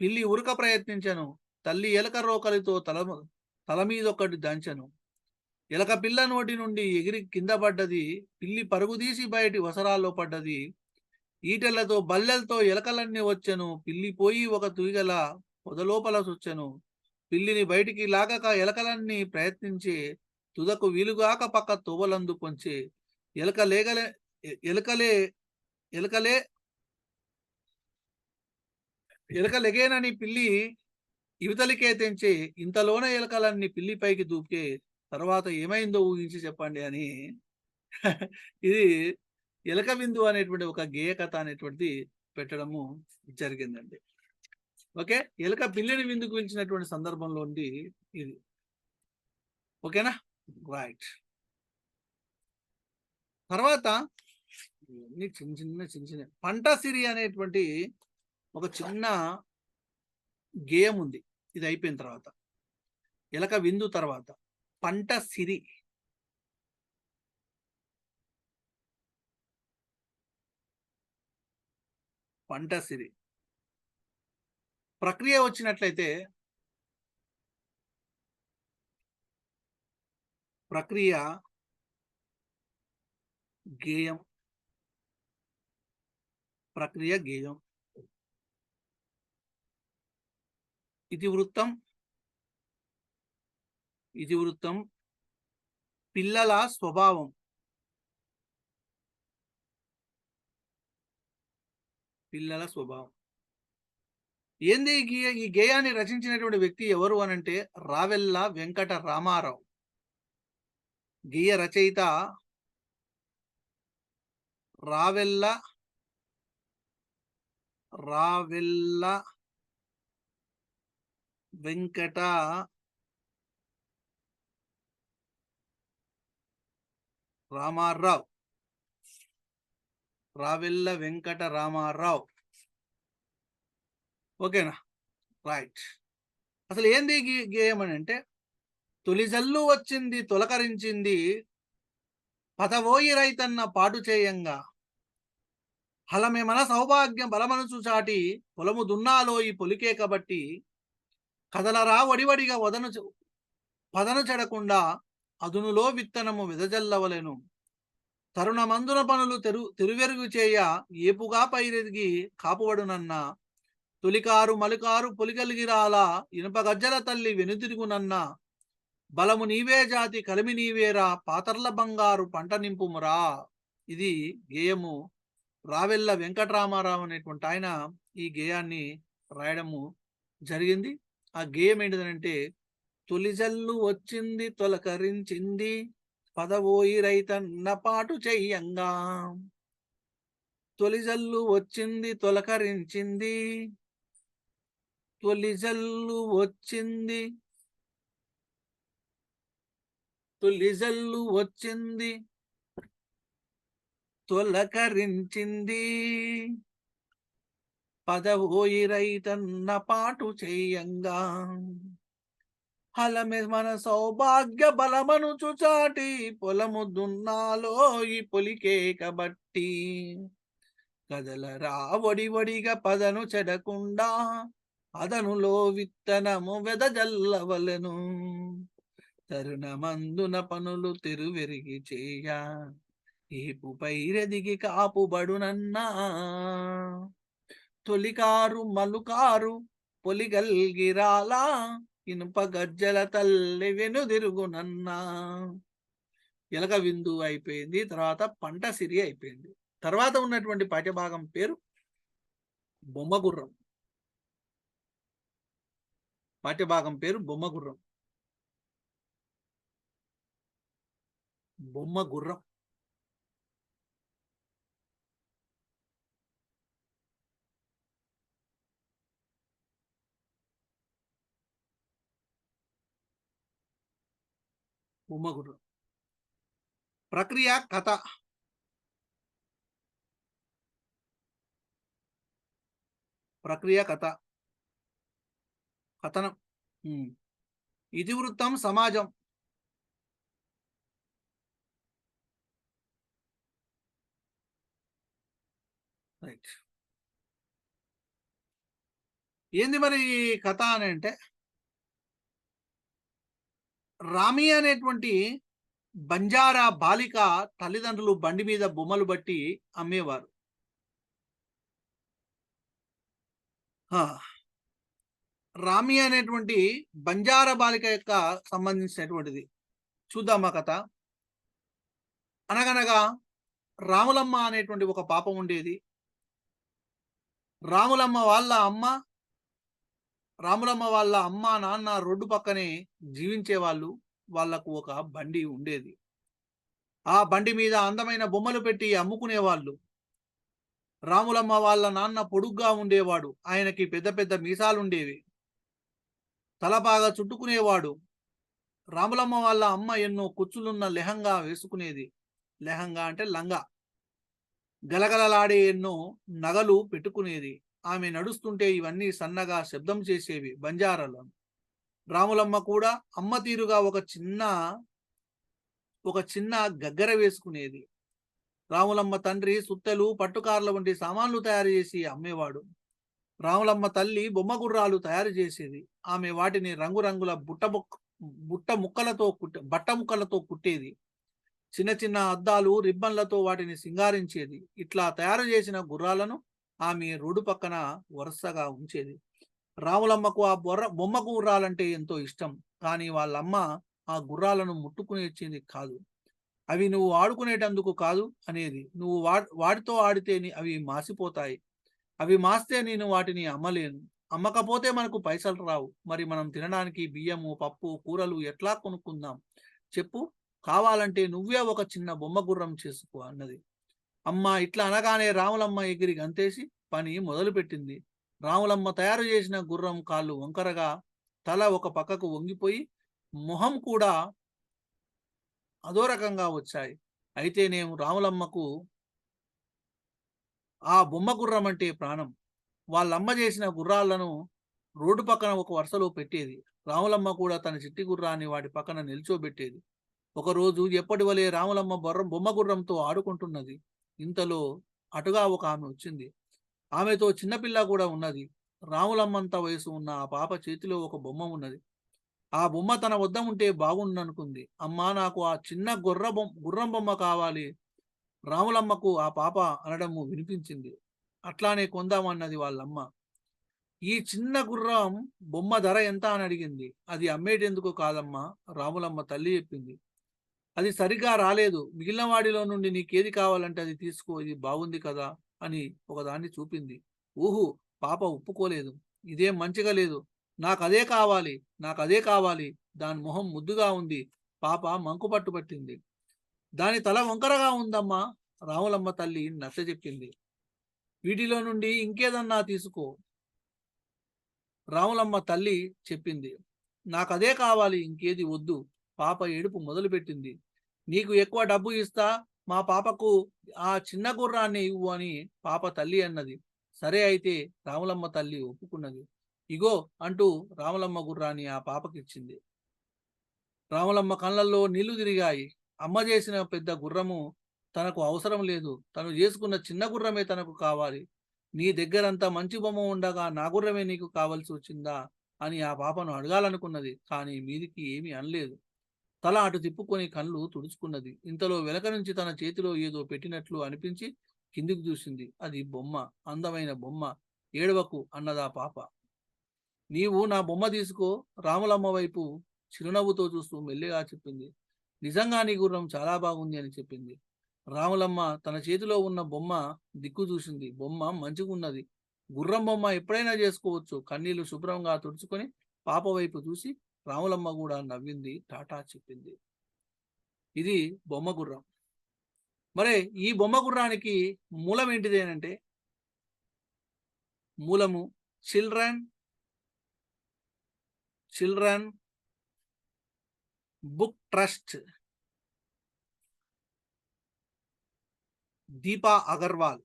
పిల్లి ఉరక ప్రయత్నించెను. తల్లి ఎలక రోకలితో తల మీదొక్కటి దంచెను. ఎలక పిల్ల నోటి నుండి ఎగిరి కింద పడ్డది. పిల్లి పరుగుదీసి బయటి వసరాల్లో పడ్డది. ఈటెలతో బల్లెలతో ఎలకలన్నీ వచ్చెను. పిల్లి పోయి ఒక తుయిగల పొదలోపల చుచ్చెను. పిల్లిని బయటికి లాగక ఎలకలన్నీ ప్రయత్నించి తుదకు వీలుగాక పక్క తోవలందు పొంచి, ఎలక లేగలే ఎలకలే ఎలకలే ఎలక లెగేనని పిల్లి యువతలికే తెంచి, ఇంతలోన ఎలకలన్నీ పిల్లిపైకి దూకే. తర్వాత ఏమైందో ఊహించి చెప్పండి అని ఇది ఎలక విందు అనేటువంటి ఒక గేయ కథ అనేటువంటిది పెట్టడము జరిగిందండి. ఓకే, ఎలక పిల్లిని విందుకు పిలిచినటువంటి సందర్భంలో ఉంది ఇది. ఓకేనా, రైట్. తర్వాత చిన్న చిన్న పంటసిరి అనేటువంటి ఒక చిన్న గేయం ఉంది. ఇది అయిపోయిన తర్వాత, ఎలక విందు తర్వాత పంటసిరి. పంటసిరి ప్రక్రియ వచ్చినట్లయితే, ప్రక్రియ గేయం, ప్రక్రియ గేయం. ఇతివృత్తం, ఇతివృత్తం. పిల్లల స్వభావం, పిల్లల స్వభావం. ఏంది ఈ గేయాన్ని రచించినటువంటి వ్యక్తి ఎవరు అనంటే రావెల్ల వెంకట రామారావు. గేయ రచయిత రావెల్ల వెంకట రామారావు. రావెల్ల వెంకట రామారావు. ఓకేనా, రైట్. అసలు ఏంది గేయం అని అంటే, తొలి జల్లు వచ్చింది తొలకరించింది పదవోయి రైతన్న పాటు చేయంగా, హలమే మన సౌభాగ్యం బలమనుచు చాటి పొలము దున్నాలో ఈ పొలికే కాబట్టి, కదలరా వడివడిగా పదను చెడకుండా అదునులో విత్తనము వెదజల్లవలెను, తరుణమందున పనులు తెరువెరుగు చేయ ఏపుగా పైరెదిగి కాపువడునన్న, తొలికారు మలికారు పొలిగలిగిరాల ఇనుప గజ్జల తల్లి వెనుదిరుగునన్న, బలము నీవే జాతి కలిమి నీవేరా పాతర్ల బంగారు పంట నింపుమురా. ఇది గేయము. రావెల్ల వెంకటరామారావు అనేటువంటి ఆయన ఈ గేయాన్ని రాయడము జరిగింది. ఆ గేయం ఏంటిదనంటే, తొలిజల్లు వచ్చింది తొలకరించింది పదవోయి రైతన్న పాటు చెయ్యంగా, తొలిజల్లు వచ్చింది తొలకరించింది, తొలిజల్లు వచ్చింది తొలిజల్లు వచ్చింది తొలకరించింది పదవోయి రైతన్న పాటు చెయ్యంగా, హలమె మన సౌభాగ్య బలమను చుచాటి పొలము దున్నాలో ఈ పొలికే కబట్టి, కదలరా వడివడిగా పదను చెడకుండా అదనులో విత్తనము వెదజల్లవలెను, తరుణమందున పనులు తెరువెరిగి చేయ ఏపు పైరెదిగి కాపుబడునన్నా, తొలికారు మలుకారు పొలిగల్గిరాలా ఇనుప గజ్జల తల్లి వెనుదిరుగునన్నా. ఎలక విందు అయిపోయింది, తర్వాత పంట సిరి అయిపోయింది. తర్వాత ఉన్నటువంటి పాఠ్యభాగం పేరు బొమ్మగుర్రం. పాఠ్యభాగం పేరు బొమ్మగుర్రం. బొమ్మగుర్రం. బొమ్మగుర్రం. ప్రక్రియ కథ. ప్రక్రియ కథ. కథనం. ఇతివృత్తం సమాజం. రైట్. ఏంది మరి కథ అని అంటే, రామి అనేటువంటి బంజారా బాలిక తల్లిదండ్రులు బండి మీద బొమ్మలు బట్టి అమ్మేవారు. రామి అనేటువంటి బంజారా బాలిక యొక్క సంబంధించినటువంటిది. చూద్దామా కథ. అనగనగా రాములమ్మ అనేటువంటి ఒక పాపం ఉండేది. రాములమ్మ వాళ్ళ అమ్మ నాన్న రోడ్డు పక్కనే జీవించేవాళ్ళు. వాళ్లకు ఒక బండి ఉండేది. ఆ బండి మీద అందమైన బొమ్మలు పెట్టి అమ్ముకునేవాళ్ళు. రాములమ్మ వాళ్ళ నాన్న పొడుగ్గా ఉండేవాడు. ఆయనకి పెద్ద పెద్ద మీసాలుండేవి. తల బాగా చుట్టుకునేవాడు. రాములమ్మ వాళ్ళ అమ్మ ఎన్నో కుచ్చులున్న లెహంగా వేసుకునేది. లెహంగా అంటే లంగా. గలగలలాడే ఎన్నో నగలు పెట్టుకునేది. ఆమె నడుస్తుంటే ఇవన్నీ సన్నగా శబ్దం చేసేవి బంజారాలో. రాములమ్మ కూడా అమ్మ తీరుగా ఒక చిన్న గగ్గర వేసుకునేది. రాములమ్మ తండ్రి సుత్తెలు, పట్టుకార్ల వంటి సామాన్లు తయారు చేసి అమ్మేవాడు. రాములమ్మ తల్లి బొమ్మ గుర్రాలు తయారు చేసేది. ఆమె వాటిని రంగురంగుల బట్ట ముక్కలతో కుట్టేది. చిన్న చిన్న అద్దాలు, రిబ్బన్లతో వాటిని సింగారించేది. ఇట్లా తయారు చేసిన గుర్రాలను ఆమె రోడ్డు పక్కన వరుసగా ఉంచేది. రాములమ్మకు ఆ బొమ్మ గుర్రాలంటే ఎంతో ఇష్టం. కానీ వాళ్ళమ్మ ఆ గుర్రాలను ముట్టుకునేచ్చింది కాదు. అవి నువ్వు ఆడుకునేటందుకు కాదు అనేది. నువ్వు వాటితో ఆడితే అవి మాసిపోతాయి. అవి మాస్తే నేను వాటిని అమ్మలేను. అమ్మకపోతే మనకు పైసలు రావు. మరి మనం తినడానికి బియ్యము, పప్పు, కూరలు ఎట్లా కొనుక్కుందాం చెప్పు? కావాలంటే నువ్వే ఒక చిన్న బొమ్మ గుర్రం చేసుకో అన్నది. అమ్మ ఇట్లా అనగానే రాములమ్మ ఎగిరి గంతేసి పని మొదలుపెట్టింది. రాములమ్మ తయారు చేసిన గుర్రం కాళ్ళు వంకరగా, తల ఒక పక్కకు వంగిపోయి, మొహం కూడా అదో రకంగా వచ్చాయి. అయితే నేను రాములమ్మకు ఆ బొమ్మ గుర్రం అంటే ప్రాణం. వాళ్ళమ్మ చేసిన గుర్రాలను రోడ్డు పక్కన ఒక వరుసలో పెట్టేది. రాములమ్మ కూడా తన చిట్టి గుర్రాన్ని వాటి పక్కన నిల్చోబెట్టేది. ఒకరోజు ఎప్పటి వలె రాములమ్మ బొమ్మ గుర్రంతో ఆడుకుంటున్నది. ఇంతలో అటుగా ఒక ఆమె వచ్చింది. ఆమెతో చిన్నపిల్ల కూడా ఉన్నది. రాములమ్మంత వయసు ఉన్న ఆ పాప చేతిలో ఒక బొమ్మ ఉన్నది. ఆ బొమ్మ తన వద్ద ఉంటే బాగుండనుకుంది. అమ్మా, నాకు ఆ చిన్న గుర్రం బొమ్మ కావాలి. రాములమ్మకు ఆ పాప అనడము వినిపించింది. అట్లానే కొందామన్నది వాళ్ళమ్మ. ఈ చిన్న గుర్రం బొమ్మ ధర ఎంత అని అడిగింది. అది అమ్మేటెందుకు కాదమ్మా, రాములమ్మ తల్లి చెప్పింది. అది సరిగా రాలేదు. మిగిలిన వాడిలో నుండి నీకేది కావాలంటే అది తీసుకో, ఇది బాగుంది కదా అని ఒకదాన్ని చూపింది. ఊహు, పాప ఒప్పుకోలేదు. ఇదేం మంచిగా లేదు, నాకదే కావాలి, నాకదే కావాలి. దాని మొహం ముద్దుగా ఉంది. పాప మంకు పట్టింది. దాని తల వంకరగా ఉందమ్మా, రాములమ్మ తల్లి నచ్చజెప్పింది. వీటిలో నుండి ఇంకేదన్నా తీసుకో, రాములమ్మ తల్లి చెప్పింది. నాకదే కావాలి, ఇంకేది వద్దు. పాప ఏడుపు మొదలుపెట్టింది. నీకు ఎక్కువ డబ్బు ఇస్తా, మా పాపకు ఆ చిన్న గుర్రాన్ని ఇవ్వు అని పాప తల్లి అన్నది. సరే అయితే, రాములమ్మ తల్లి ఒప్పుకున్నది. ఇగో అంటూ రాములమ్మ గుర్రాన్ని ఆ పాపకిచ్చింది. రాములమ్మ కళ్ళల్లో నీళ్లు తిరిగాయి. అమ్మ చేసిన పెద్ద గుర్రము తనకు అవసరం లేదు. తను చేసుకున్న చిన్న గుర్రమే తనకు కావాలి. నీ దగ్గరంతా మంచి బొమ్మ ఉండగా నా గుర్రమే నీకు కావలసి వచ్చిందా అని ఆ పాపను అడగాలనుకున్నది. కానీ మీదికి ఏమీ అనలేదు. తల అటు తిప్పుకొని కళ్ళు తుడుచుకున్నది. ఇంతలో వెనక నుంచి తన చేతిలో ఏదో పెట్టినట్లు అనిపించి కిందికి చూసింది. అది బొమ్మ, అందమైన బొమ్మ. ఏడవకు అన్నదా పాప. నీవు నా బొమ్మ తీసుకో, రాములమ్మ వైపు చిరునవ్వుతో చూస్తూ మెల్లిగా చెప్పింది. నిజంగా నీ గుర్రం చాలా బాగుంది అని చెప్పింది. రాములమ్మ తన చేతిలో ఉన్న బొమ్మ దిక్కు చూసింది. బొమ్మ మంచిగున్నది. గుర్రం బొమ్మ ఎప్పుడైనా చేసుకోవచ్చు. కన్నీళ్లు శుభ్రంగా తుడుచుకొని పాప వైపు చూసి రాములమ్మ కూడా నవ్వింది, టాటా చెప్పింది. ఇది బొమ్మ గుర్రం. మరి ఈ బొమ్మ గుర్రానికి మూలం ఏంటిది అంటే, మూలము children book trust, Deepa Agarwal.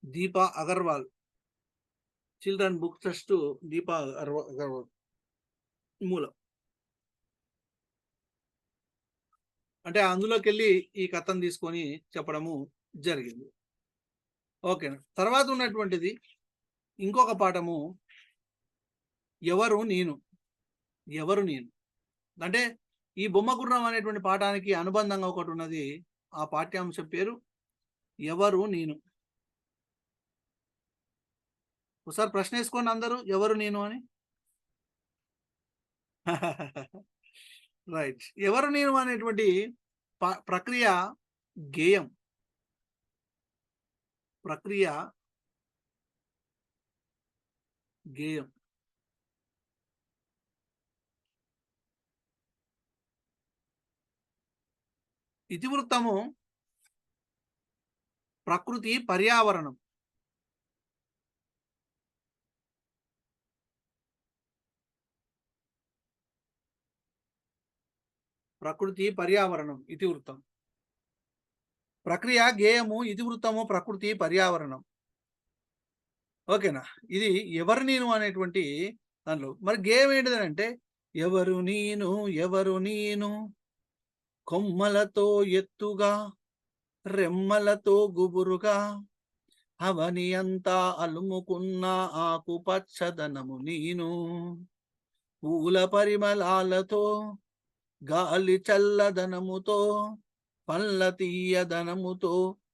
Deepa Agarwal, children book trust, Deepa Agarwal మూలం. అంటే అందులోకి వెళ్ళి ఈ కథను తీసుకొని చెప్పడము జరిగింది. ఓకేనా. తర్వాత ఉన్నటువంటిది ఇంకొక పాఠము, ఎవరు నేను. ఎవరు నేను అంటే ఈ బొమ్మ గుర్రం అనేటువంటి పాఠానికి అనుబంధంగా ఒకటి ఉన్నది. ఆ పాఠ్యాంశం పేరు ఎవరు నేను. ఒకసారి ప్రశ్న వేసుకోండి అందరూ, ఎవరు నేను అని. రైట్. ఎవరు నేను అనేటువంటి ప్రక్రియ గేయం. ప్రక్రియ గేయం. ఇతివృత్తము ప్రకృతి పర్యావరణం. ప్రకృతి పర్యావరణం ఇతివృత్తం. ప్రక్రియ గేయము, ఇతివృత్తము ప్రకృతి పర్యావరణం. ఓకేనా. ఇది ఎవరు నేను అనేటువంటి దానిలో మరి గేయం ఏంటిదంటే, ఎవరు నేను, ఎవరు నేను, కొమ్మలతో ఎత్తుగా, రెమ్మలతో గుబురుగా, అవని అంతా అలుముకున్న ఆకుపచ్చదనము నేను, పూల పరిమళాలతో, గాలి చల్లదనముతో, పళ్ళ తీయదనముతో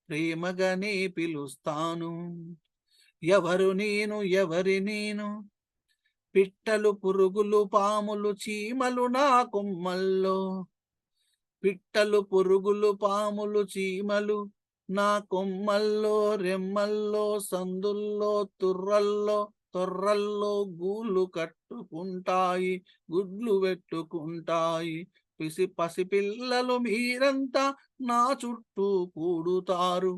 ప్రేమగానే పిలుస్తాను. ఎవరు నేను, ఎవరి నేను, పిట్టలు పురుగులు పాములు చీమలు నా కొమ్మల్లో, పిట్టలు పురుగులు పాములు చీమలు నా కొమ్మల్లో, రెమ్మల్లో, సందుల్లో, తొర్రల్లో గూళ్ళు కట్టుకుంటాయి, గుడ్లు పెట్టుకుంటాయి. పసిపిల్లలు మీరంతా నా చుట్టూ కూడుతారు,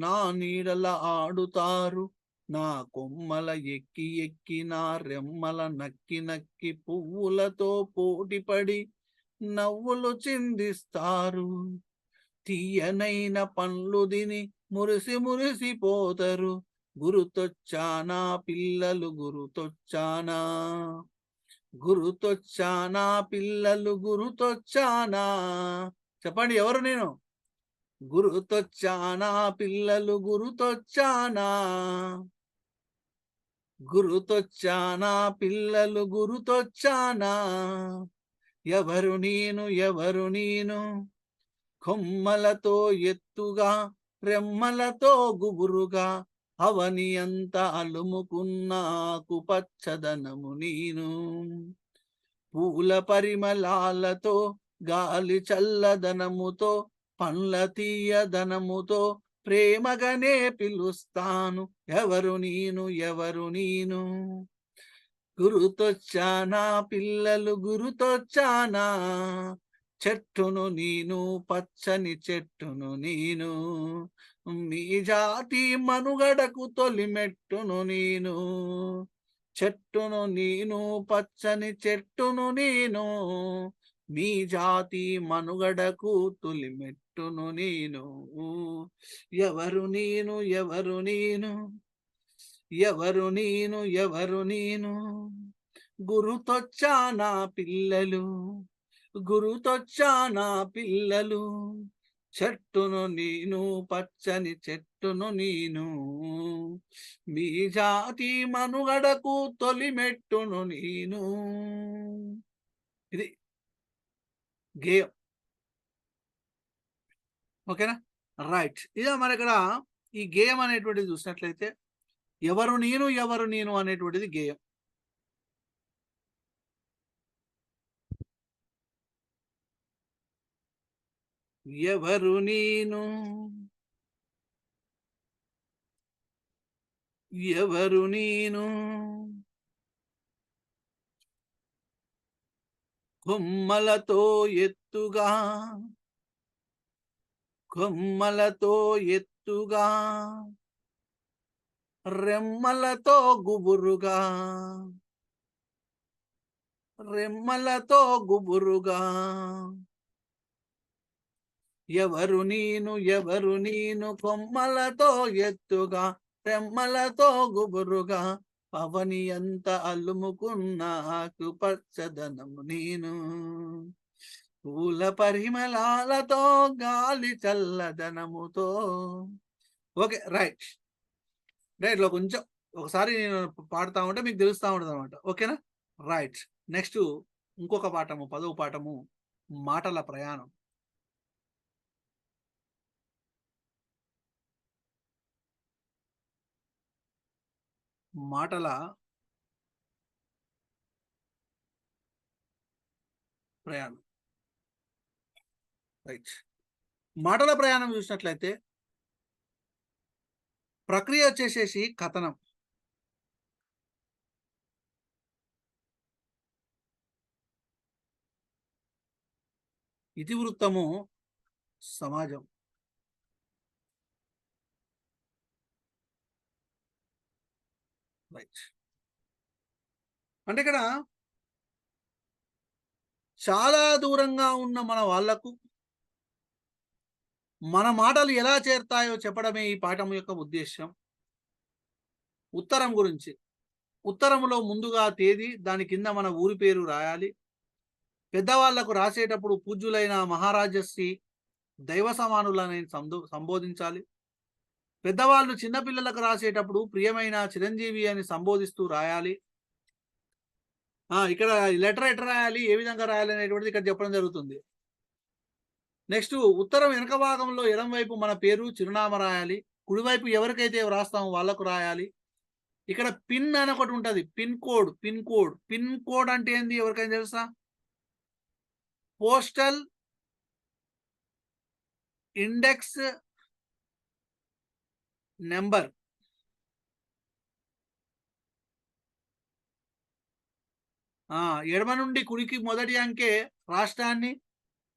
నా నీడల ఆడుతారు. నా కొమ్మల ఎక్కి ఎక్కి, నా రెమ్మల నక్కి నక్కి, పువ్వులతో పోటీపడి నవ్వులు చిందిస్తారు. తీయనైన పండ్లు దిని మురిసి మురిసిపోతరు. గురుతొచ్చానా పిల్లలు గురుతొచ్చానా, గురుతొచ్చానా పిల్లలు గురుతొచ్చానా. చెప్పండి ఎవరు నేను? గురుతొచ్చానా పిల్లలు గురుతొచ్చానా, గురుతొచ్చానా పిల్లలు గురుతొచ్చానా. ఎవరు నేను ఎవరు నేను, కొమ్మలతో ఎత్తుగా రెమ్మలతో గుబురుగా, అవని అంత అలుముకున్నాకు పచ్చదనము నేను. పూల పరిమళాలతో గాలి చల్లదనముతో పండ్ల తీయదనముతో ప్రేమగానే పిలుస్తాను. ఎవరు నేను ఎవరు నేను, గురుతొచ్చానా పిల్లలు గురుతొచ్చానా. చెట్టును నేను పచ్చని చెట్టును నేను, మీ జాతి మనుగడకు తొలిమెట్టును నేను. చెట్టును నేను పచ్చని చెట్టును నేను, మీ జాతి మనుగడకు తొలిమెట్టును నేను. ఎవరు నేను ఎవరు నేను, ఎవరు నేను ఎవరు నేను, గురుతొచ్చానా పిల్లలు గురుతొచ్చానా పిల్లలు. చెట్టును నేను పచ్చని చెట్టును నేను, మీ జాతి మనుగడకు తొలిమెట్టును నేను. ఇది గేయం. ఓకేనా? రైట్. ఇక మరి ఇక్కడ ఈ గేయం అనేటువంటిది చూసినట్లయితే ఎవరు నేను ఎవరు నేను అనేటువంటిది గేయం. ఎవరు నేను ఎవరు నేను, కొమ్మలతో ఎత్తుగా కొమ్మలతో ఎత్తుగా రెమ్మలతో గుబురుగా రెమ్మలతో గుబురుగా. ఎవరు నేను ఎవరు నేను, కొమ్మలతో ఎత్తుగా రెమ్మలతో గుబురుగా, పవని అంత అలుముకున్నాకు పచ్చదనము నేను. పూల పరిమళాలతో గాలి చల్లదనముతో. Okay right. రైట్ లో కొంచెం ఒకసారి నేను పాడుతూ ఉంటే మీకు తెలుస్తూ ఉంటుంది అనమాట. ఓకేనా? రైట్. నెక్స్ట్ ఇంకొక పాఠము, 10వ పాఠము, మాటల ప్రయాణం. మాటల ప్రయాణం. రైట్. మాటల ప్రయాణం చూసినట్లయితే ప్రక్రియ వచ్చేసేసి కథనం. ఇతివృత్తము సమాజం. రైట్. అంటే ఇక్కడ చాలా దూరంగా ఉన్న మన వాళ్లకు మన మాటలు ఎలా చేరుతాయో చెప్పడమే ఈ పాఠం యొక్క ఉద్దేశం. ఉత్తరం గురించి. ఉత్తరంలో ముందుగా తేదీ, దాని కింద మన ఊరి పేరు రాయాలి. పెద్దవాళ్లకు రాసేటప్పుడు పూజ్యులైన మహారాజశ్రీ, దైవ సమానులని సంబోధించాలి. పెద్దవాళ్ళు చిన్నపిల్లలకు రాసేటప్పుడు ప్రియమైన చిరంజీవి అని సంబోధిస్తూ రాయాలి. ఇక్కడ లెటర్ ఎట్లా రాయాలి, ఏ విధంగా రాయాలి అనేటువంటిది ఇక్కడ చెప్పడం జరుగుతుంది. నెక్స్ట్ ఉత్తరం వెనక భాగంలో ఎడం వైపు మన పేరు చిరునామా రాయాలి. కుడివైపు ఎవరికైతే రాస్తామో వాళ్ళకు రాయాలి. ఇక్కడ పిన్ అని ఒకటి ఉంటుంది, pin code. Pin code pin code అంటే ఏంది ఎవరికైనా తెలుసా? Postal index number. ఎడమ నుండి కుడికి మొదటి అంకె రాష్ట్రాన్ని,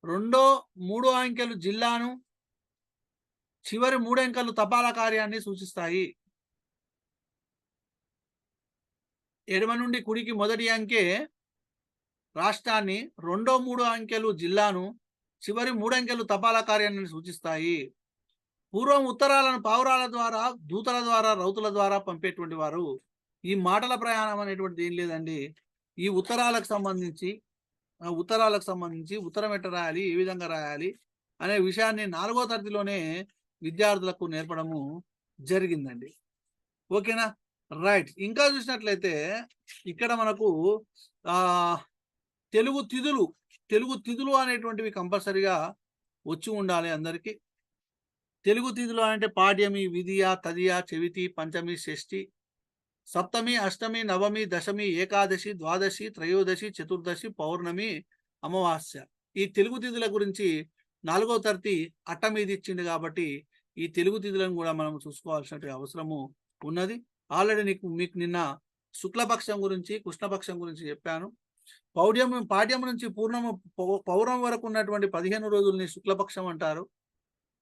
రెండో మూడో అంకెలు జిల్లాను, చివరి 3 అంకెలు తపాలా కార్యాన్ని సూచిస్తాయి. ఎడమ నుండి కుడికి మొదటి అంకె రాష్ట్రాన్ని, రెండో 3 అంకెలు జిల్లాను, చివరి మూడంకెలు తపాలా కార్యాన్ని సూచిస్తాయి. పూర్వం ఉత్తరాలను పావురాల ద్వారా, దూతల ద్వారా, రౌతుల ద్వారా పంపేటువంటి వారు. ఈ మాటల ప్రయాణం అనేటువంటిది ఏం లేదండి. ఈ ఉత్తరాలకు సంబంధించి ఉత్తరం ఎట్ట రాయాలి, ఏ విధంగా రాయాలి అనే విషయాన్ని 4వ తరగతిలోనే విద్యార్థులకు నేర్పడము జరిగిందండి. ఓకేనా? రైట్. ఇంకా చూసినట్లయితే ఇక్కడ మనకు తెలుగు తిథులు అనేటువంటివి కంపల్సరిగా వచ్చి ఉండాలి అందరికీ. తెలుగు తిథులు అంటే పాడ్యమి, విధియ, తదియ, చవితి, పంచమి, షష్ఠి, సప్తమి, అష్టమి, నవమి, దశమి, ఏకాదశి, ద్వాదశి, త్రయోదశి, చతుర్దశి, పౌర్ణమి, అమావాస్య. ఈ తెలుగు తిథుల గురించి 4వ తరగతి అట్ట మీద ఇచ్చిండు కాబట్టి ఈ తెలుగు తిథులను కూడా మనం చూసుకోవాల్సిన అవసరము ఉన్నది. ఆల్రెడీ మీకు నిన్న శుక్లపక్షం గురించి, కృష్ణపక్షం గురించి చెప్పాను. పాడ్యం నుంచి పౌర్ణమి వరకు ఉన్నటువంటి 15 రోజుల్ని శుక్లపక్షం అంటారు.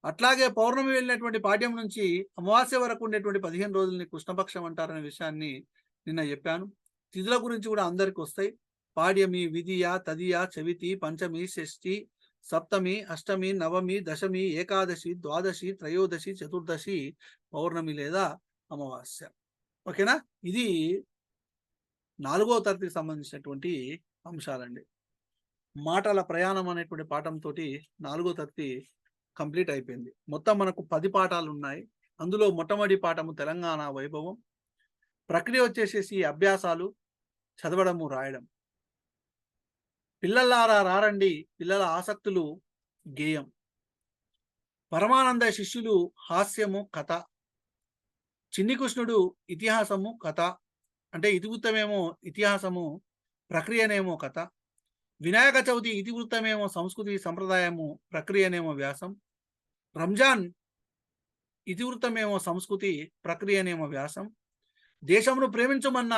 అట్లాగే పౌర్ణమి వెళ్ళినటువంటి పాడ్యం నుంచి అమావాస్య వరకు ఉండేటువంటి 15 రోజుల్ని కృష్ణపక్షం అంటారనే విషయాన్ని నిన్న చెప్పాను. తిథుల గురించి కూడా అందరికి వస్తాయి. పాడ్యమి, విధియ, తదియ, చవితి, పంచమి, షష్ఠి, సప్తమి, అష్టమి, నవమి, దశమి, ఏకాదశి, ద్వాదశి, త్రయోదశి, చతుర్దశి, పౌర్ణమి లేదా అమావాస్య. ఓకేనా? ఇది 4వ తరగతికి సంబంధించినటువంటి అంశాలండి. మాటల ప్రయాణం అనేటువంటి పాఠంతో 4వ తరగతి కంప్లీట్ అయిపోయింది. మొత్తం మనకు 10 పాఠాలు ఉన్నాయి. అందులో మొట్టమొదటి పాఠము తెలంగాణ వైభవం. ప్రక్రియ వచ్చేసేసి అభ్యాసాలు, చదవడము, రాయడం. పిల్లలారా రారండి, పిల్లల ఆసక్తులు, గేయం. పరమానంద శిష్యులు, హాస్యము, కథ. చిన్ని కృష్ణుడు, ఇతిహాసము, కథ. అంటే ఇతివృత్తమేమో ఇతిహాసము, ప్రక్రియనేమో కథ. వినాయక చవితి ఇతివృత్తమేమో సంస్కృతి సంప్రదాయము, ప్రక్రియనేమో వ్యాసం. రంజాన్ ఇతివృత్తమేమో సంస్కృతి, ప్రక్రియనేమో వ్యాసం. దేశమును ప్రేమించమన్న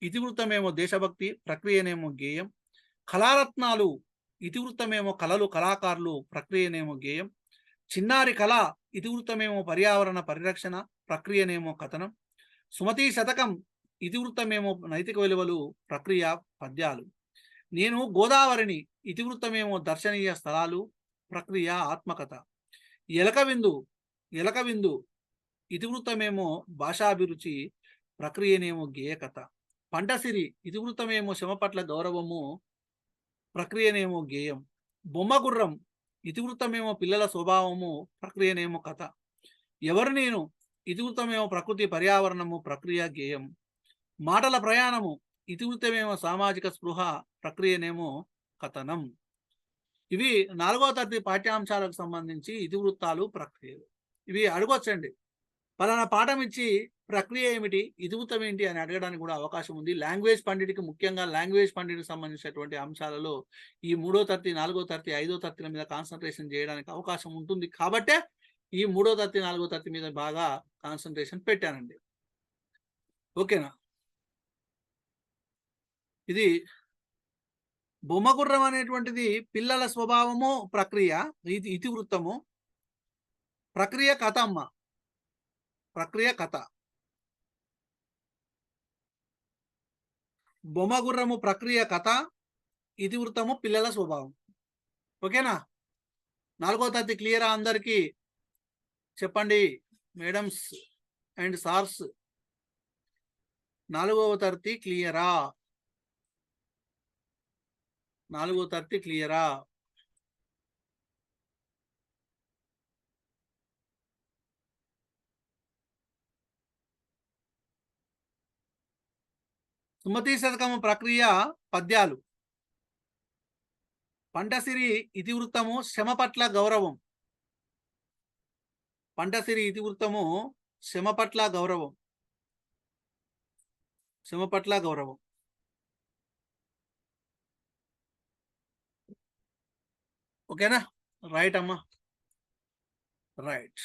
ఇతివృత్తమేమో దేశభక్తి, ప్రక్రియనేమో గేయం. కళారత్నాలు ఇతివృత్తమేమో కళలు, కళాకారులు, ప్రక్రియనేమో గేయం. చిన్నారి కళ ఇతివృత్తమేమో పర్యావరణ పరిరక్షణ, ప్రక్రియనేమో కథనం. సుమతి శతకం ఇతివృత్తమేమో నైతిక విలువలు, ప్రక్రియ పద్యాలు. నేను గోదావరిని ఇతివృత్తమేమో దర్శనీయ స్థలాలు, ప్రక్రియ ఆత్మకథ. ఎలకవిందు ఇతివృత్తమేమో భాషాభిరుచి, ప్రక్రియనేమో గేయకథ. పంటసిరి ఇతివృత్తమేమో శ్రమ పట్ల గౌరవము, ప్రక్రియనేమో గేయం. బొమ్మగుర్రం ఇతివృత్తమేమో పిల్లల స్వభావము, ప్రక్రియనేమో కథ. ఎవరు నేను ఇతివృత్తమేమో ప్రకృతి పర్యావరణము, ప్రక్రియ గేయం. మాటల ప్రయాణము ఇతివృత్తమేమో సామాజిక స్పృహ, ప్రక్రియనేమో కథనం. ఇవి 4వ తరగతి పాఠ్యాంశాలకు సంబంధించి ఇతివృత్తాలు, ప్రక్రియలు. ఇవి అడగొచ్చండి. పలానా పాఠం ఇచ్చి ప్రక్రియ ఏమిటి, ఇతివృత్తం ఏంటి అని అడగడానికి కూడా అవకాశం ఉంది. లాంగ్వేజ్ పండిట్కి, ముఖ్యంగా లాంగ్వేజ్ పండిట్కి సంబంధించినటువంటి అంశాలలో ఈ 3వ తరగతి, 4వ తరగతి, 5వ తరగతిల మీద కాన్సన్ట్రేషన్ చేయడానికి అవకాశం ఉంటుంది. కాబట్టే ఈ 3వ తరగతి, 4వ తరగతి మీద బాగా కాన్సన్ట్రేషన్ పెట్టానండి. ఓకేనా? ఇది బొమ్మగుర్రం అనేటువంటిది పిల్లల స్వభావము, ప్రక్రియ, ఇతివృత్తము. ప్రక్రియ కథ అమ్మ, ప్రక్రియ కథ. బొమ్మగుర్రము ప్రక్రియ కథ, ఇతివృత్తము పిల్లల స్వభావం. ఓకేనా? 4వ తరగతి క్లియరా అందరికీ? చెప్పండి మేడమ్స్ అండ్ సార్స్. 4వ తరగతి క్లియరా? 4వ తరగతి క్లియరా? సుమతి శతకము ప్రక్రియ పద్యాలు. పంటసిరి ఇతివృత్తము శ్రమ పట్ల గౌరవం. పంటసిరి ఇతివృత్తము శ్రమ పట్ల గౌరవం, శ్రమ పట్ల గౌరవం. ఓకేనా? రైట్ అమ్మా, రైట్.